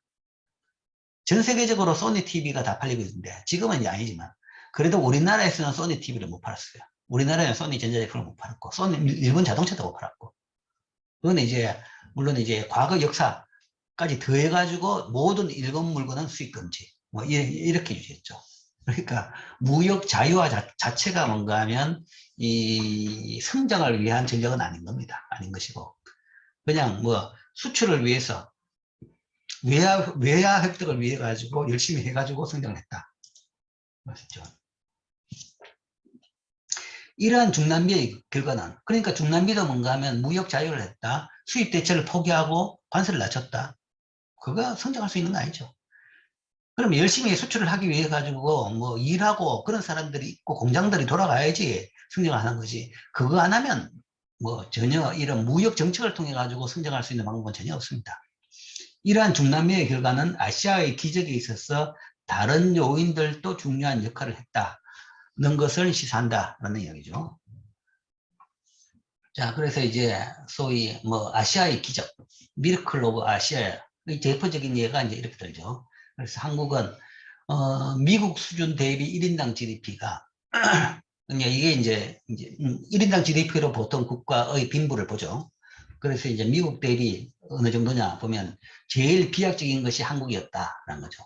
전 세계적으로 소니 TV가 다 팔리고 있는데, 지금은 이제 아니지만 그래도 우리나라에서는 소니 TV를 못 팔았어요. 우리나라에는 소니 전자제품을 못 팔았고, 일본 자동차도 못 팔았고. 그건 이제 물론 이제 과거 역사까지 더해가지고 모든 일본 물건은 수입 금지, 뭐 이렇게 유지했죠. 그러니까 무역 자유화 자체가 뭔가 하면 이 성장을 위한 전략은 아닌 겁니다. 아닌 것이고, 그냥 뭐 수출을 위해서, 외화 획득을 위해 가지고 열심히 해가지고 성장했다. 맞죠? 이러한 중남미의 결과는, 그러니까 중남미도 뭔가 하면 무역 자유를 했다, 수입 대체를 포기하고 관세를 낮췄다. 그거 성장할 수 있는 거 아니죠. 그럼 열심히 수출을 하기 위해 가지고 뭐 일하고 그런 사람들이 있고 공장들이 돌아가야지 성장을 하는 거지. 그거 안 하면 뭐 전혀 이런 무역 정책을 통해 가지고 성장할 수 있는 방법은 전혀 없습니다. 이러한 중남미의 결과는 아시아의 기적에 있어서 다른 요인들도 중요한 역할을 했다는 것을 시사한다라는 이야기죠. 자, 그래서 이제 소위 뭐 아시아의 기적, 미러클 오브 아시아의 대표적인 예가 이제 이렇게 들죠. 그래서 한국은 미국 수준 대비 1인당 GDP가 이게 이제 1인당 GDP로 보통 국가의 빈부를 보죠. 그래서 이제 미국 대비 어느 정도냐 보면 제일 비약적인 것이 한국이었다라는 거죠.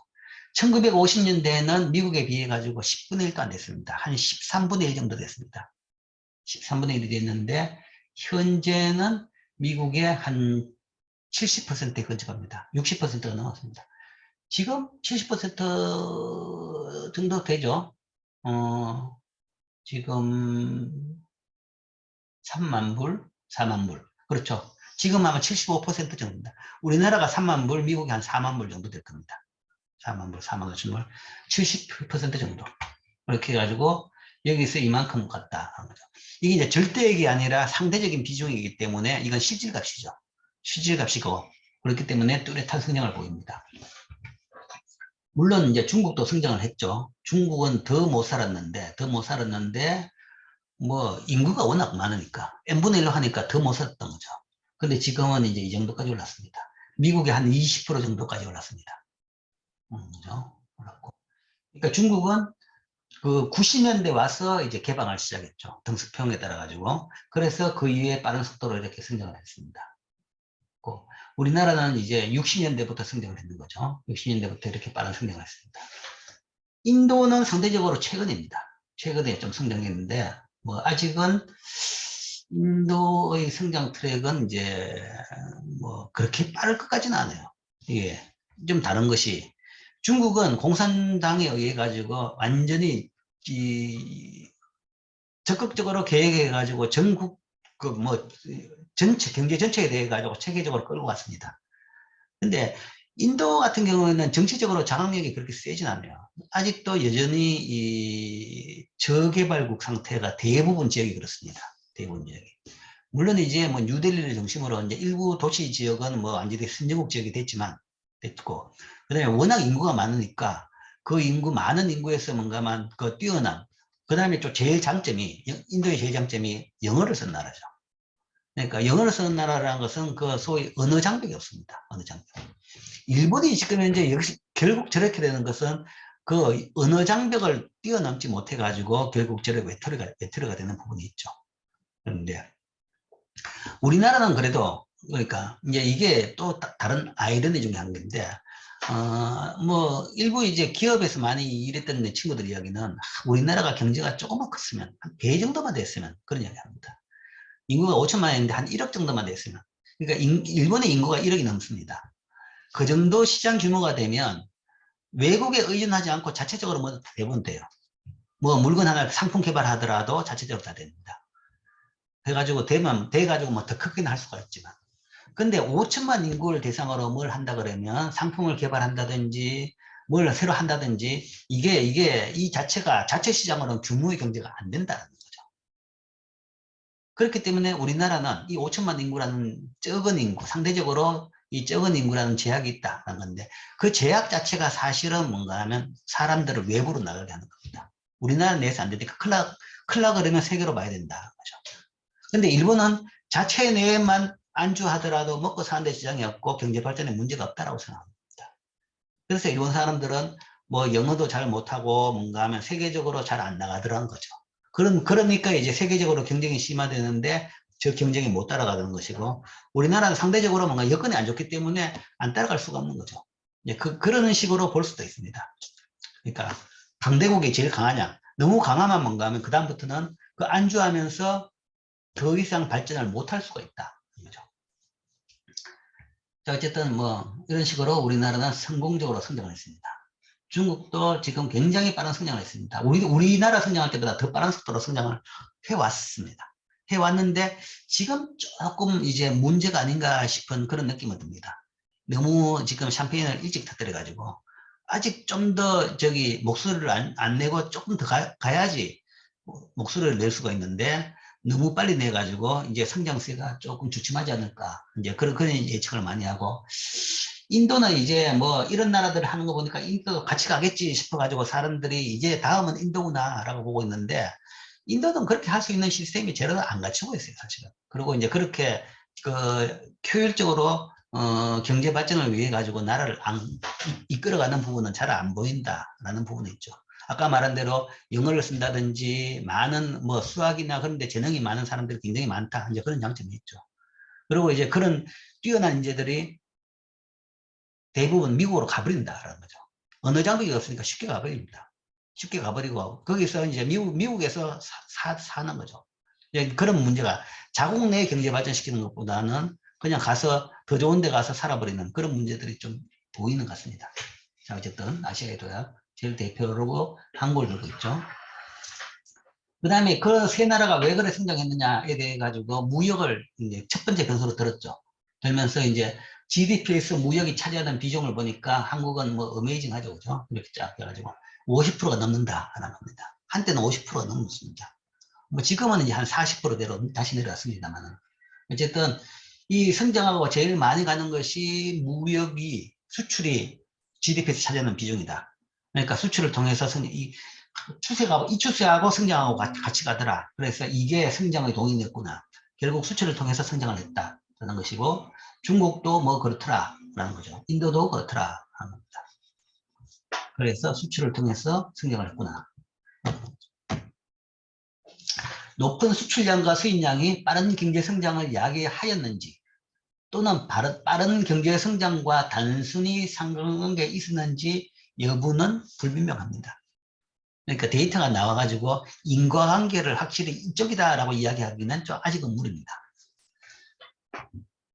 1950년대에는 미국에 비해 가지고 10분의 1도 안 됐습니다. 한 13분의 1 정도 됐습니다. 13분의 1이 됐는데 현재는 미국의 한 70%에 근접합니다. 60%가 넘었습니다. 지금 70% 정도 되죠. 지금 3만 불, 4만 불. 그렇죠. 지금 아마 75% 정도입니다. 우리나라가 3만 불, 미국이 한 4만 불 정도 될 겁니다. 4만 불, 4만 5천 불, 70% 정도. 그렇게 해가지고 여기서 이만큼 갔다 하는 거죠. 이게 이제 절대액이 아니라 상대적인 비중이기 때문에 이건 실질값이죠. 실질값이고, 그렇기 때문에 뚜렷한 성장을 보입니다. 물론 이제 중국도 성장을 했죠. 중국은 더 못 살았는데 뭐 인구가 워낙 많으니까 n분의 1로 하니까 더 못 살았던 거죠. 근데 지금은 이제 이 정도까지 올랐습니다. 미국이 한 20% 정도까지 올랐습니다. 그죠? 올랐고. 그러니까 중국은 그 90년대 와서 이제 개방을 시작했죠. 등수평에 따라 가지고. 그래서 그 이후에 빠른 속도로 이렇게 성장을 했습니다. 우리나라는 이제 60년대부터 성장을 했는 거죠. 60년대부터 이렇게 빠른 성장을 했습니다. 인도는 상대적으로 최근입니다. 최근에 좀 성장했는데, 뭐 아직은 인도의 성장 트랙은 이제 뭐 그렇게 빠를 것까지는 않아요. 이게 좀 다른 것이, 중국은 공산당에 의해 가지고 완전히 적극적으로 계획해 가지고 전국 그 뭐 전체 경제 전체에 대해 가지고 체계적으로 끌고 갔습니다. 근데 인도 같은 경우에는 정치적으로 장악력이 그렇게 세진 않아요. 아직도 여전히 이 저개발국 상태가 대부분 지역이 그렇습니다. 대부분 지역이. 물론 이제 뭐 뉴델리를 중심으로 이제 일부 도시 지역은 뭐 완전히 선진국 지역이 됐고, 그다음에 워낙 인구가 많으니까 그 많은 인구에서 뭔가만 그 뛰어난, 그다음에 또 제일 장점이, 인도의 제일 장점이 영어를 쓰는 나라죠. 그러니까 영어를 쓰는 나라라는 것은 그 소위 언어 장벽이 없습니다. 언어 장벽. 일본이 지금 현재 역시 결국 저렇게 되는 것은 그 언어 장벽을 뛰어넘지 못해 가지고 결국 저렇게 외톨이가 되는 부분이 있죠. 그런데 우리나라는 그래도, 그러니까 이제 이게 또 다른 아이러니 중에 한 건데, 뭐 일부 이제 기업에서 많이 일했던 내 친구들 이야기는 우리나라가 경제가 조금만 컸으면 한 배 정도만 됐으면 그런 이야기 합니다. 인구가 5천만인데 한 1억 정도만 됐으면. 그러니까 일본의 인구가 1억이 넘습니다. 그 정도 시장 규모가 되면 외국에 의존하지 않고 자체적으로 뭐 대부분 돼요. 뭐 물건 하나 상품 개발하더라도 자체적으로 다 됩니다. 해가지고 되면 돼가지고 뭐 더 크게는 할 수가 있지만. 근데 5천만 인구를 대상으로 뭘 한다 그러면 상품을 개발한다든지 뭘 새로 한다든지 이게 이 자체가 자체 시장으로는 규모의 경제가 안 된다는 거죠. 그렇기 때문에 우리나라는 이 5천만 인구라는 적은 인구, 상대적으로 이 적은 인구라는 제약이 있다는 건데 그 제약 자체가 사실은 뭔가 하면 사람들을 외부로 나가게 하는 겁니다. 우리나라 내에서 안 되니까 클라 그러면 세계로 봐야 된다 거죠. 근데 일본은 자체 내에만 안주하더라도 먹고 사는데 지장이 없고 경제 발전에 문제가 없다라고 생각합니다. 그래서 일본 사람들은 뭐 영어도 잘 못하고 뭔가 하면 세계적으로 잘 안 나가더라는 거죠. 그러니까 이제 세계적으로 경쟁이 심화되는데 저 경쟁이 못 따라가는 것이고 우리나라는 상대적으로 뭔가 여건이 안 좋기 때문에 안 따라갈 수가 없는 거죠. 이제 그런 식으로 볼 수도 있습니다. 그러니까 강대국이 제일 강하냐? 너무 강하면 뭔가 하면 그다음부터는 그 안주하면서 더 이상 발전을 못할 수가 있다. 그죠? 자, 어쨌든 뭐 이런 식으로 우리나라는 성공적으로 성장을 했습니다. 중국도 지금 굉장히 빠른 성장을 했습니다. 우리나라 성장할 때보다 더 빠른 속도로 성장을 해왔습니다. 해왔는데 지금 조금 이제 문제가 아닌가 싶은 그런 느낌이 듭니다. 너무 지금 샴페인을 일찍 터뜨려가지고 아직 좀 더 저기 목소리를 안 내고 조금 더 가야지 목소리를 낼 수가 있는데 너무 빨리 내가지고 이제 성장세가 조금 주춤하지 않을까 이제 그런 예측을 많이 하고 인도는 이제 뭐 이런 나라들 하는 거 보니까 인도 같이 가겠지 싶어가지고 사람들이 이제 다음은 인도구나라고 보고 있는데 인도는 그렇게 할 수 있는 시스템이 제대로 안 갖추고 있어요, 사실은. 그리고 이제 그렇게 그 효율적으로 경제 발전을 위해 가지고 나라를 이끌어가는 부분은 잘 안 보인다라는 부분이 있죠. 아까 말한 대로 영어를 쓴다든지 많은 뭐 수학이나 그런 데 재능이 많은 사람들이 굉장히 많다. 이제 그런 장점이 있죠. 그리고 이제 그런 뛰어난 인재들이 대부분 미국으로 가버린다라는 거죠. 언어 장벽이 없으니까 쉽게 가버립니다. 쉽게 가버리고 거기서 이제 미국에서 사는 거죠. 그런 문제가 자국 내 경제 발전시키는 것보다는 그냥 가서 더 좋은 데 가서 살아버리는 그런 문제들이 좀 보이는 것 같습니다. 자, 어쨌든 아시아의 도약 제일 대표로 한국을 들고 있죠. 그 다음에 그 세 나라가 왜 그래 성장했느냐에 대해 가지고 무역을 이제 첫 번째 변수로 들었죠. 들면서 이제 GDP에서 무역이 차지하는 비중을 보니까 한국은 뭐 어메이징 하죠. 그죠? 이렇게 쫙 해가지고 50%가 넘는다라는 겁니다. 한때는 50%가 넘었습니다. 뭐 지금은 이제 한 40%대로 다시 내려왔습니다만은. 어쨌든 이 성장하고 제일 많이 가는 것이 무역이 수출이 GDP에서 차지하는 비중이다. 그러니까 수출을 통해서 이 추세하고 성장하고 같이 가더라. 그래서 이게 성장의 동인이었구나. 결국 수출을 통해서 성장을 했다라는 것이고 중국도 뭐 그렇더라라는 거죠. 인도도 그렇더라라는 겁니다. 그래서 수출을 통해서 성장을 했구나. 높은 수출량과 수입량이 빠른 경제 성장을 야기하였는지 또는 빠른 경제 성장과 단순히 상관관계가 있었는지 여부는 불분명합니다. 그러니까 데이터가 나와가지고 인과관계를 확실히 이쪽이다라고 이야기하기는 좀 아직은 무리입니다.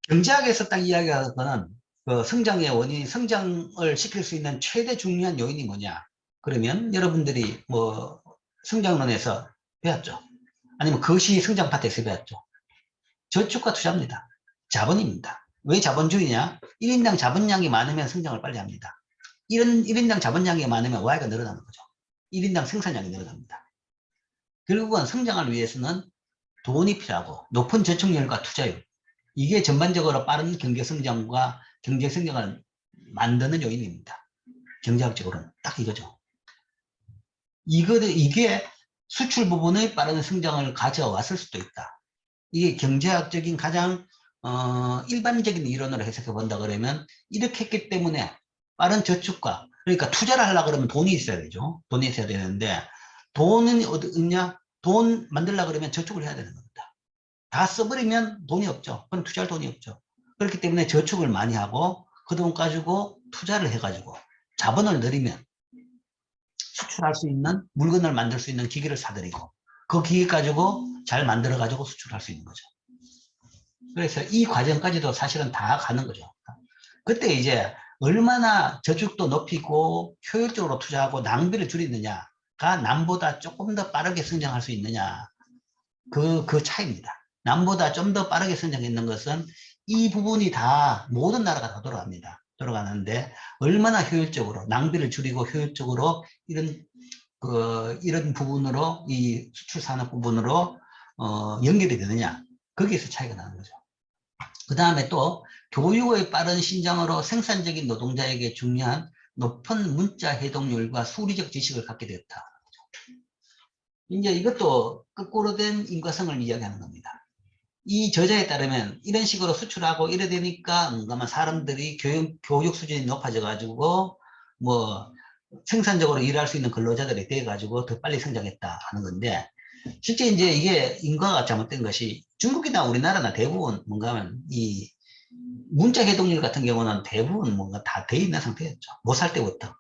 경제학에서 딱 이야기하는 그 성장의 원인, 성장을 시킬 수 있는 최대 중요한 요인이 뭐냐? 그러면 여러분들이 뭐 성장론에서 배웠죠. 아니면 거시 성장 파트에서 배웠죠. 저축과 투자입니다. 자본입니다. 왜 자본주의냐? 1인당 자본량이 많으면 성장을 빨리 합니다. 1인당 자본량이 많으면 Y가 늘어나는 거죠. 1인당 생산량이 늘어납니다. 결국은 성장을 위해서는 돈이 필요하고 높은 저축률과 투자율 이게 전반적으로 빠른 경제 성장과 경제 성장을 만드는 요인입니다. 경제학적으로는 딱 이거죠. 이게 수출 부분의 빠른 성장을 가져왔을 수도 있다. 이게 경제학적인 가장 일반적인 이론으로 해석해 본다 그러면 이렇게 했기 때문에 빠른 저축과 그러니까 투자를 하려고 그러면 돈이 있어야 되죠. 돈이 있어야 되는데 돈은 어디 있냐? 돈 만들려고 그러면 저축을 해야 되는 겁니다. 다 써버리면 돈이 없죠. 그럼 투자할 돈이 없죠. 그렇기 때문에 저축을 많이 하고 그 돈 가지고 투자를 해가지고 자본을 들이면 수출할 수 있는 물건을 만들 수 있는 기계를 사들이고 그 기계 가지고 잘 만들어 가지고 수출할 수 있는 거죠. 그래서 이 과정까지도 사실은 다 가는 거죠. 그때 이제 얼마나 저축도 높이고 효율적으로 투자하고 낭비를 줄이느냐가 남보다 조금 더 빠르게 성장할 수 있느냐 그 차이입니다. 남보다 좀 더 빠르게 성장했는 것은 이 부분이 다 모든 나라가 다 돌아갑니다. 돌아가는데 얼마나 효율적으로 낭비를 줄이고 효율적으로 이런 부분으로 이 수출 산업 부분으로 연결이 되느냐 거기에서 차이가 나는 거죠. 그 다음에 또 교육의 빠른 신장으로 생산적인 노동자에게 중요한 높은 문자 해독률과 수리적 지식을 갖게 되었다. 이제 이것도 거꾸로 된 인과성을 이야기하는 겁니다. 이 저자에 따르면 이런 식으로 수출하고 이래 되니까 뭔가 사람들이 교육 수준이 높아져 가지고 뭐 생산적으로 일할 수 있는 근로자들이 돼 가지고 더 빨리 성장했다 하는 건데 실제 이제 이게 인과가 잘못된 것이 중국이나 우리나라나 대부분 뭔가 하면 이 문자 해독률 같은 경우는 대부분 뭔가 다 돼 있는 상태였죠. 못 살 때부터.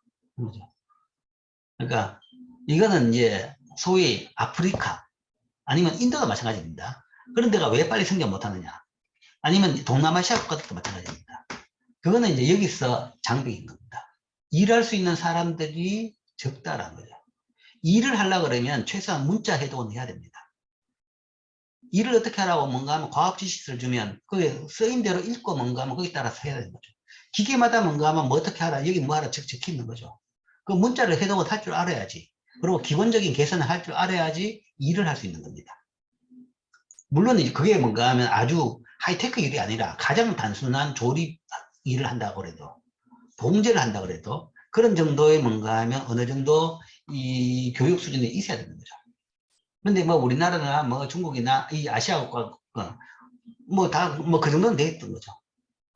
그러니까 이거는 이제 소위 아프리카 아니면 인도도 마찬가지입니다. 그런 데가 왜 빨리 성장 못하느냐? 아니면 동남아시아 국가들도 마찬가지입니다. 그거는 이제 여기서 장벽인 겁니다. 일할 수 있는 사람들이 적다라는 거죠. 일을 하려고 그러면 최소한 문자 해독은 해야 됩니다. 일을 어떻게 하라고 뭔가 하면 과학 지식을 주면 그게 쓰인 대로 읽고 뭔가 하면 거기에 따라서 해야 되는 거죠. 기계마다 뭔가 하면 뭐 어떻게 하라, 여기 뭐 하라 적혀 있는 거죠. 그 문자를 해독을 할 줄 알아야지. 그리고 기본적인 계산을 할 줄 알아야지 일을 할 수 있는 겁니다. 물론 그게 뭔가 하면 아주 하이테크 일이 아니라 가장 단순한 조립 일을 한다고 그래도 봉제를 한다고 그래도 그런 정도의 뭔가 하면 어느 정도 이 교육 수준이 있어야 되는 거죠. 근데 뭐 우리나라나 뭐 중국이나 이 아시아 국가 뭐 다 뭐 그 정도는 돼 있던 거죠.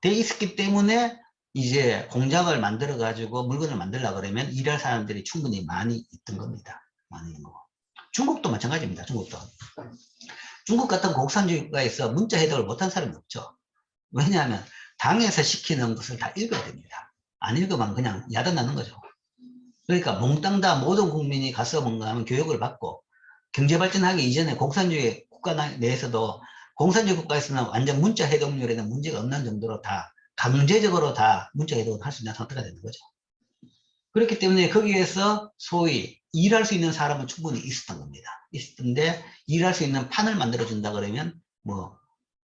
돼 있었기 때문에 이제 공장을 만들어 가지고 물건을 만들려고 그러면 일할 사람들이 충분히 많이 있던 겁니다. 많이 있는 거고. 중국도 마찬가지입니다. 중국 같은 공산주의 국가에서 문자 해독을 못한 사람이 없죠. 왜냐하면 당에서 시키는 것을 다 읽어야 됩니다. 안 읽으면 그냥 야단나는 거죠. 그러니까 몽땅 다 모든 국민이 가서 뭔가 하면 교육을 받고 경제 발전하기 이전에 공산주의 국가 내에서도 공산주의 국가에서는 완전 문자 해독률에는 문제가 없는 정도로 다 강제적으로 다 문자 해독을 할 수 있는 상태가 되는 거죠. 그렇기 때문에 거기에서 소위 일할 수 있는 사람은 충분히 있었던 겁니다. 있었는데 일할 수 있는 판을 만들어 준다 그러면 뭐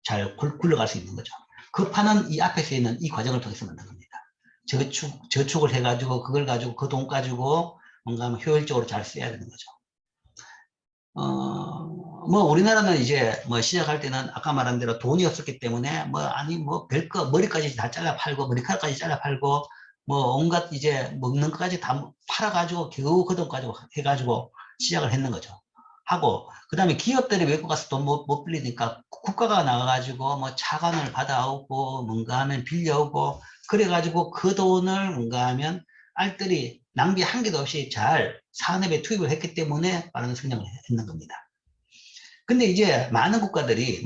잘 굴러갈 수 있는 거죠. 그 판은 이 앞에서 있는 이 과정을 통해서 만든 겁니다. 저축을 해가지고 그걸 가지고 그 돈 가지고 뭔가 효율적으로 잘 써야 되는 거죠. 뭐 우리나라는 이제 뭐 시작할 때는 아까 말한 대로 돈이 없었기 때문에 뭐 아니 뭐 별거 머리까지 다 잘라 팔고 머리카락까지 잘라 팔고 뭐 온갖 이제 먹는 것까지 다 팔아가지고 겨우 그 돈 가지고 해가지고 시작을 했는 거죠. 하고 그 다음에 기업들이 외국 가서 돈 못 빌리니까 국가가 나와가지고 뭐 차관을 받아오고 뭔가 하면 빌려오고 그래가지고 그 돈을 뭔가 하면 알뜰히 낭비 한 개도 없이 잘 산업에 투입을 했기 때문에 빠른 성장을 했는 겁니다. 근데 이제 많은 국가들이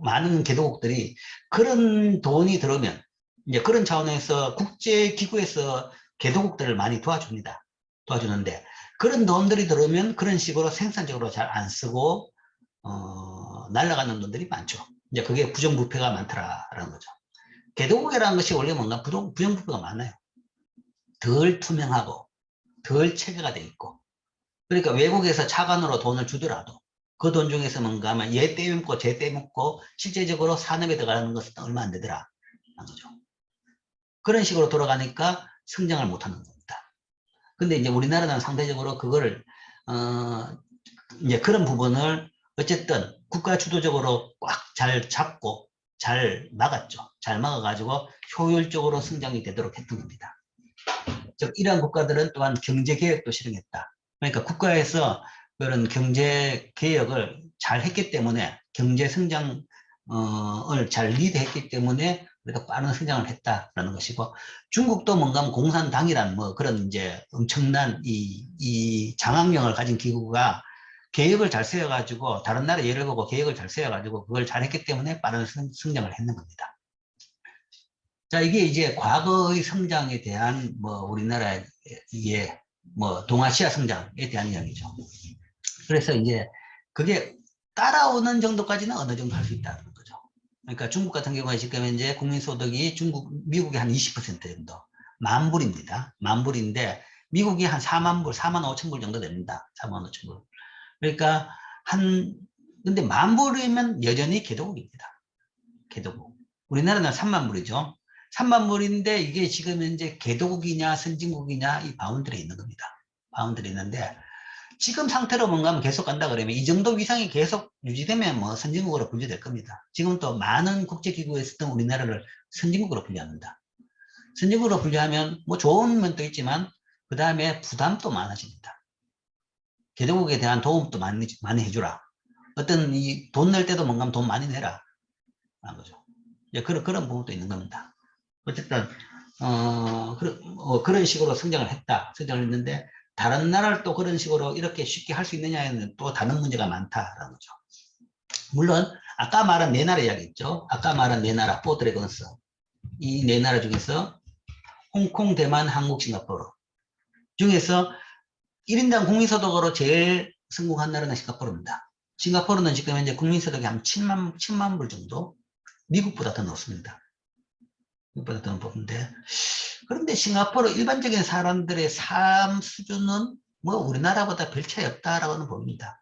많은 개도국들이 그런 돈이 들어오면 이제 그런 차원에서 국제기구에서 개도국들을 많이 도와줍니다. 도와주는데 그런 돈들이 들어오면 그런 식으로 생산적으로 잘 안 쓰고 날아가는 돈들이 많죠. 이제 그게 부정부패가 많더라라는 거죠. 개도국이라는 것이 원래 뭔가 부정부패가 많아요. 덜 투명하고 덜 체계가 돼 있고 그러니까 외국에서 차관으로 돈을 주더라도 그 돈 중에서 뭔가 하면 얘 떼먹고 쟤 떼먹고 실제적으로 산업에 들어가는 것은 얼마 안 되더라 하는 거죠. 그런 식으로 돌아가니까 성장을 못하는 겁니다. 근데 이제 우리나라는 상대적으로 그거를 이제 그런 부분을 어쨌든 국가 주도적으로 꽉 잘 잡고 잘 막았죠. 잘 막아가지고 효율적으로 성장이 되도록 했던 겁니다. 즉 이러한 국가들은 또한 경제개혁도 실행했다. 그러니까 국가에서 그런 경제개혁을 잘 했기 때문에 경제성장을 잘 리드했기 때문에 우리가 빠른 성장을 했다라는 것이고 중국도 뭔가 공산당이란 뭐 그런 이제 엄청난 이 장악력을 가진 기구가 계획을 잘 세워가지고 다른 나라 예를 보고 계획을 잘 세워가지고 그걸 잘 했기 때문에 빠른 성장을 했는 겁니다. 자, 이게 이제 과거의 성장에 대한 뭐 우리나라 이게 뭐 동아시아 성장에 대한 이야기죠. 그래서 이제 그게 따라오는 정도까지는 어느 정도 할 수 있다는 거죠. 그러니까 중국 같은 경우에 지금 현재 국민소득이 미국이 한 20% 정도. 만불입니다. 만불인데, 미국이 한 4만 불, 4만 5천 불 정도 됩니다. 4만 5천 불. 그러니까 근데 만불이면 여전히 개도국입니다. 개도국. 우리나라는 3만 불이죠. 3만 불인데 이게 지금 현재 개도국이냐 선진국이냐 이 바운드리에 있는 겁니다. 바운드리에 있는데, 지금 상태로 뭔가 하면 계속 간다 그러면 이 정도 위상이 계속 유지되면 뭐 선진국으로 분류될 겁니다. 지금 또 많은 국제기구에서도 우리나라를 선진국으로 분류합니다. 선진국으로 분류하면 뭐 좋은 면도 있지만 그 다음에 부담도 많아집니다. 개도국에 대한 도움도 많이 해주라. 어떤 이 돈 낼 때도 뭔가 돈 많이 내라. 라는 거죠. 그런 부분도 있는 겁니다. 어쨌든 그런 식으로 성장을 했는데 다른 나라를 또 그런 식으로 이렇게 쉽게 할 수 있느냐에는 또 다른 문제가 많다라는 거죠. 물론 아까 말한 네 나라 이야기 있죠. 아까 말한 네 나라, 4드래곤스. 이 네 나라 중에서 홍콩, 대만, 한국, 싱가포르 중에서 1인당 국민소득으로 제일 성공한 나라는 싱가포르입니다. 싱가포르는 지금 현재 국민소득이 한 7만 불 정도, 미국보다 더 높습니다. 미국보다 더 높은데, 그런데 싱가포르 일반적인 사람들의 삶 수준은 뭐 우리나라보다 별 차이 없다라고는 봅니다.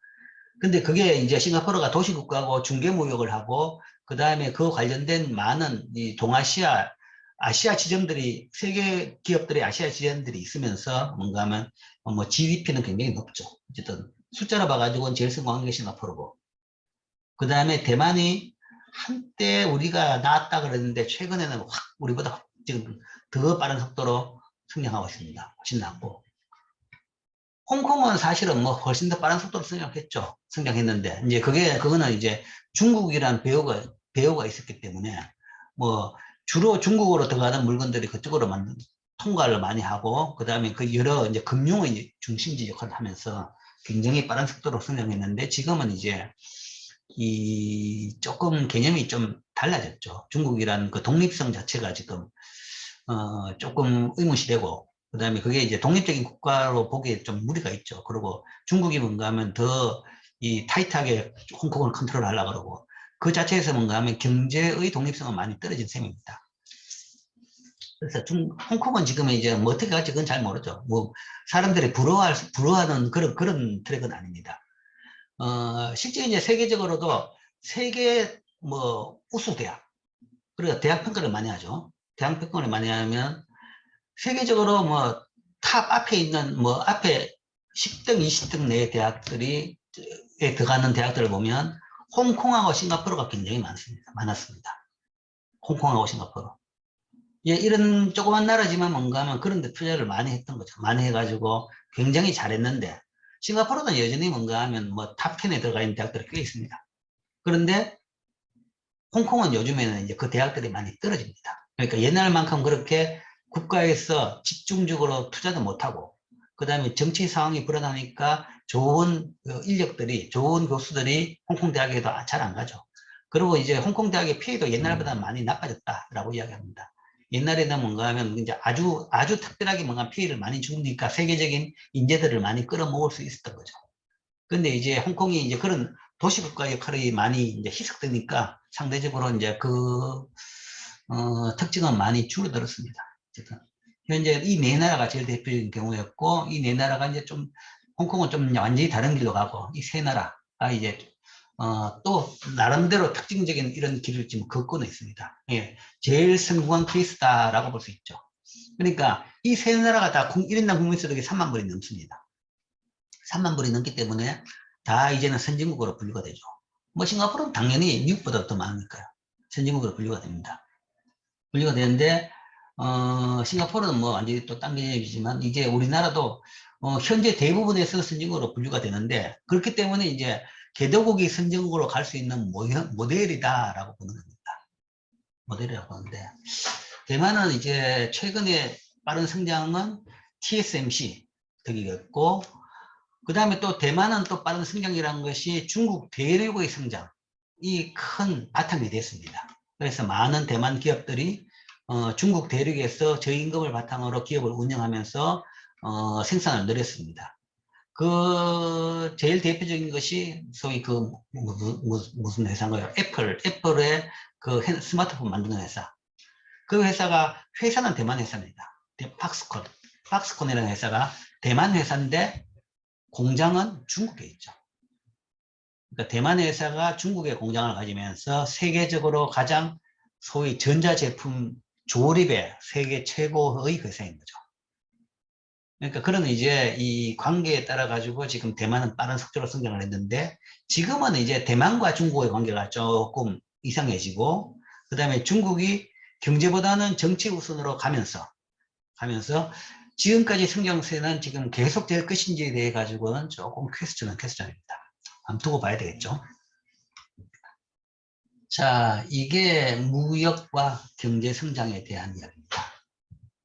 근데 그게 이제 싱가포르가 도시국가고 중개무역을 하고, 그 다음에 그 관련된 많은 이 동아시아, 아시아 지점들이, 세계 기업들의 아시아 지점들이 있으면서 뭔가 하면 뭐 GDP는 굉장히 높죠. 어쨌든 숫자로 봐가지고는 제일 성공한 게 싱가포르고. 그 다음에 대만이 한때 우리가 나왔다 그랬는데 최근에는 확 우리보다 지금 더 빠른 속도로 성장하고 있습니다. 훨씬 낫고. 홍콩은 사실은 뭐 훨씬 더 빠른 속도로 성장했는데, 이제 그거는 이제 중국이란 배후가 있었기 때문에, 뭐, 주로 중국으로 들어가는 물건들이 그쪽으로 통과를 많이 하고, 그 다음에 그 여러 이제 금융의 중심지 역할을 하면서 굉장히 빠른 속도로 성장했는데, 지금은 이제 조금 개념이 좀 달라졌죠. 중국이란 그 독립성 자체가 지금, 조금 의무시되고, 그 다음에 그게 이제 독립적인 국가로 보기에 좀 무리가 있죠. 그리고 중국이 뭔가 하면 더 이 타이트하게 홍콩을 컨트롤 하려고 그러고, 그 자체에서 뭔가 하면 경제의 독립성은 많이 떨어진 셈입니다. 그래서 홍콩은 지금 이제 뭐 어떻게 갈지 그건 잘 모르죠. 뭐 사람들이 부러워하는 그런 트랙은 아닙니다. 실제 이제 세계적으로도 세계 뭐 우수 대학, 그리고 대학 평가를 많이 하죠. 대학 평가를 많이 하면 세계적으로 뭐 탑 앞에 있는 뭐 앞에 10등, 20등 내 대학들에 들어가는 대학들을 보면 홍콩하고 싱가포르가 굉장히 많았습니다. 홍콩하고 싱가포르. 예, 이런 조그만 나라지만 뭔가 하면 그런 데 투자를 많이 했던 거죠. 많이 해가지고 굉장히 잘했는데, 싱가포르는 여전히 뭔가 하면 뭐 탑 10에 들어가 있는 대학들이 꽤 있습니다. 그런데 홍콩은 요즘에는 이제 그 대학들이 많이 떨어집니다. 그러니까 옛날만큼 그렇게 국가에서 집중적으로 투자도 못하고, 그 다음에 정치 상황이 불안하니까 좋은 인력들이, 좋은 교수들이 홍콩 대학에도 잘 안 가죠. 그리고 이제 홍콩 대학의 피해도 옛날보다 많이 나빠졌다라고 이야기합니다. 옛날에는 뭔가 하면 이제 아주 특별하게 뭔가 피해를 많이 주니까 세계적인 인재들을 많이 끌어모을 수 있었던 거죠. 근데 이제 홍콩이 이제 그런 도시국가 역할이 많이 이제 희석되니까 상대적으로 이제 특징은 많이 줄어들었습니다. 어쨌든. 현재 이 네 나라가 제일 대표적인 경우였고, 이 네 나라가 이제 홍콩은 좀 완전히 다른 길로 가고, 이 세 나라가 이제, 또, 나름대로 특징적인 이런 길을 지금 걷고는 있습니다. 예. 제일 성공한 케이스다라고 볼 수 있죠. 그러니까 이 세 나라가 다 1인당 국민소득이 3만 불이 넘습니다. 3만 불이 넘기 때문에 다 이제는 선진국으로 분류가 되죠. 뭐 싱가포르는 당연히 미국보다 더 많으니까요. 선진국으로 분류가 됩니다. 분류가 되는데 싱가포르는 뭐 완전히 또 딴 개념이지만 이제 우리나라도 현재 대부분에서 선진국으로 분류가 되는데, 그렇기 때문에 이제 개도국이 선진국으로 갈 수 있는 모델이다라고 보는 겁니다. 모델이라고 하는데, 대만은 이제 최근에 빠른 성장은 TSMC 덕이었고, 그 다음에 또 대만은 또 빠른 성장이라는 것이 중국 대륙의 성장이 큰 바탕이 됐습니다. 그래서 많은 대만 기업들이 중국 대륙에서 저임금을 바탕으로 기업을 운영하면서 생산을 늘렸습니다. 그 제일 대표적인 것이 소위 그 무슨 회사인가요? 애플의 그 스마트폰 만드는 회사. 그 회사가 회사는 대만 회사입니다. 팍스콘이라는 회사가 대만 회사인데 공장은 중국에 있죠. 그러니까 대만 회사가 중국에 공장을 가지면서 세계적으로 가장 소위 전자제품 조립의 세계 최고의 회사인 거죠. 그러니까 그런 이제 이 관계에 따라 가지고 지금 대만은 빠른 속도로 성장을 했는데 지금은 이제 대만과 중국의 관계가 조금 이상해지고 그 다음에 중국이 경제보다는 정치 우선으로 가면서 지금까지 성장세는 지금 계속될 것인지에 대해 가지고는 조금 퀘스천입니다. 한번 두고 봐야 되겠죠. 자, 이게 무역과 경제 성장에 대한 이야기.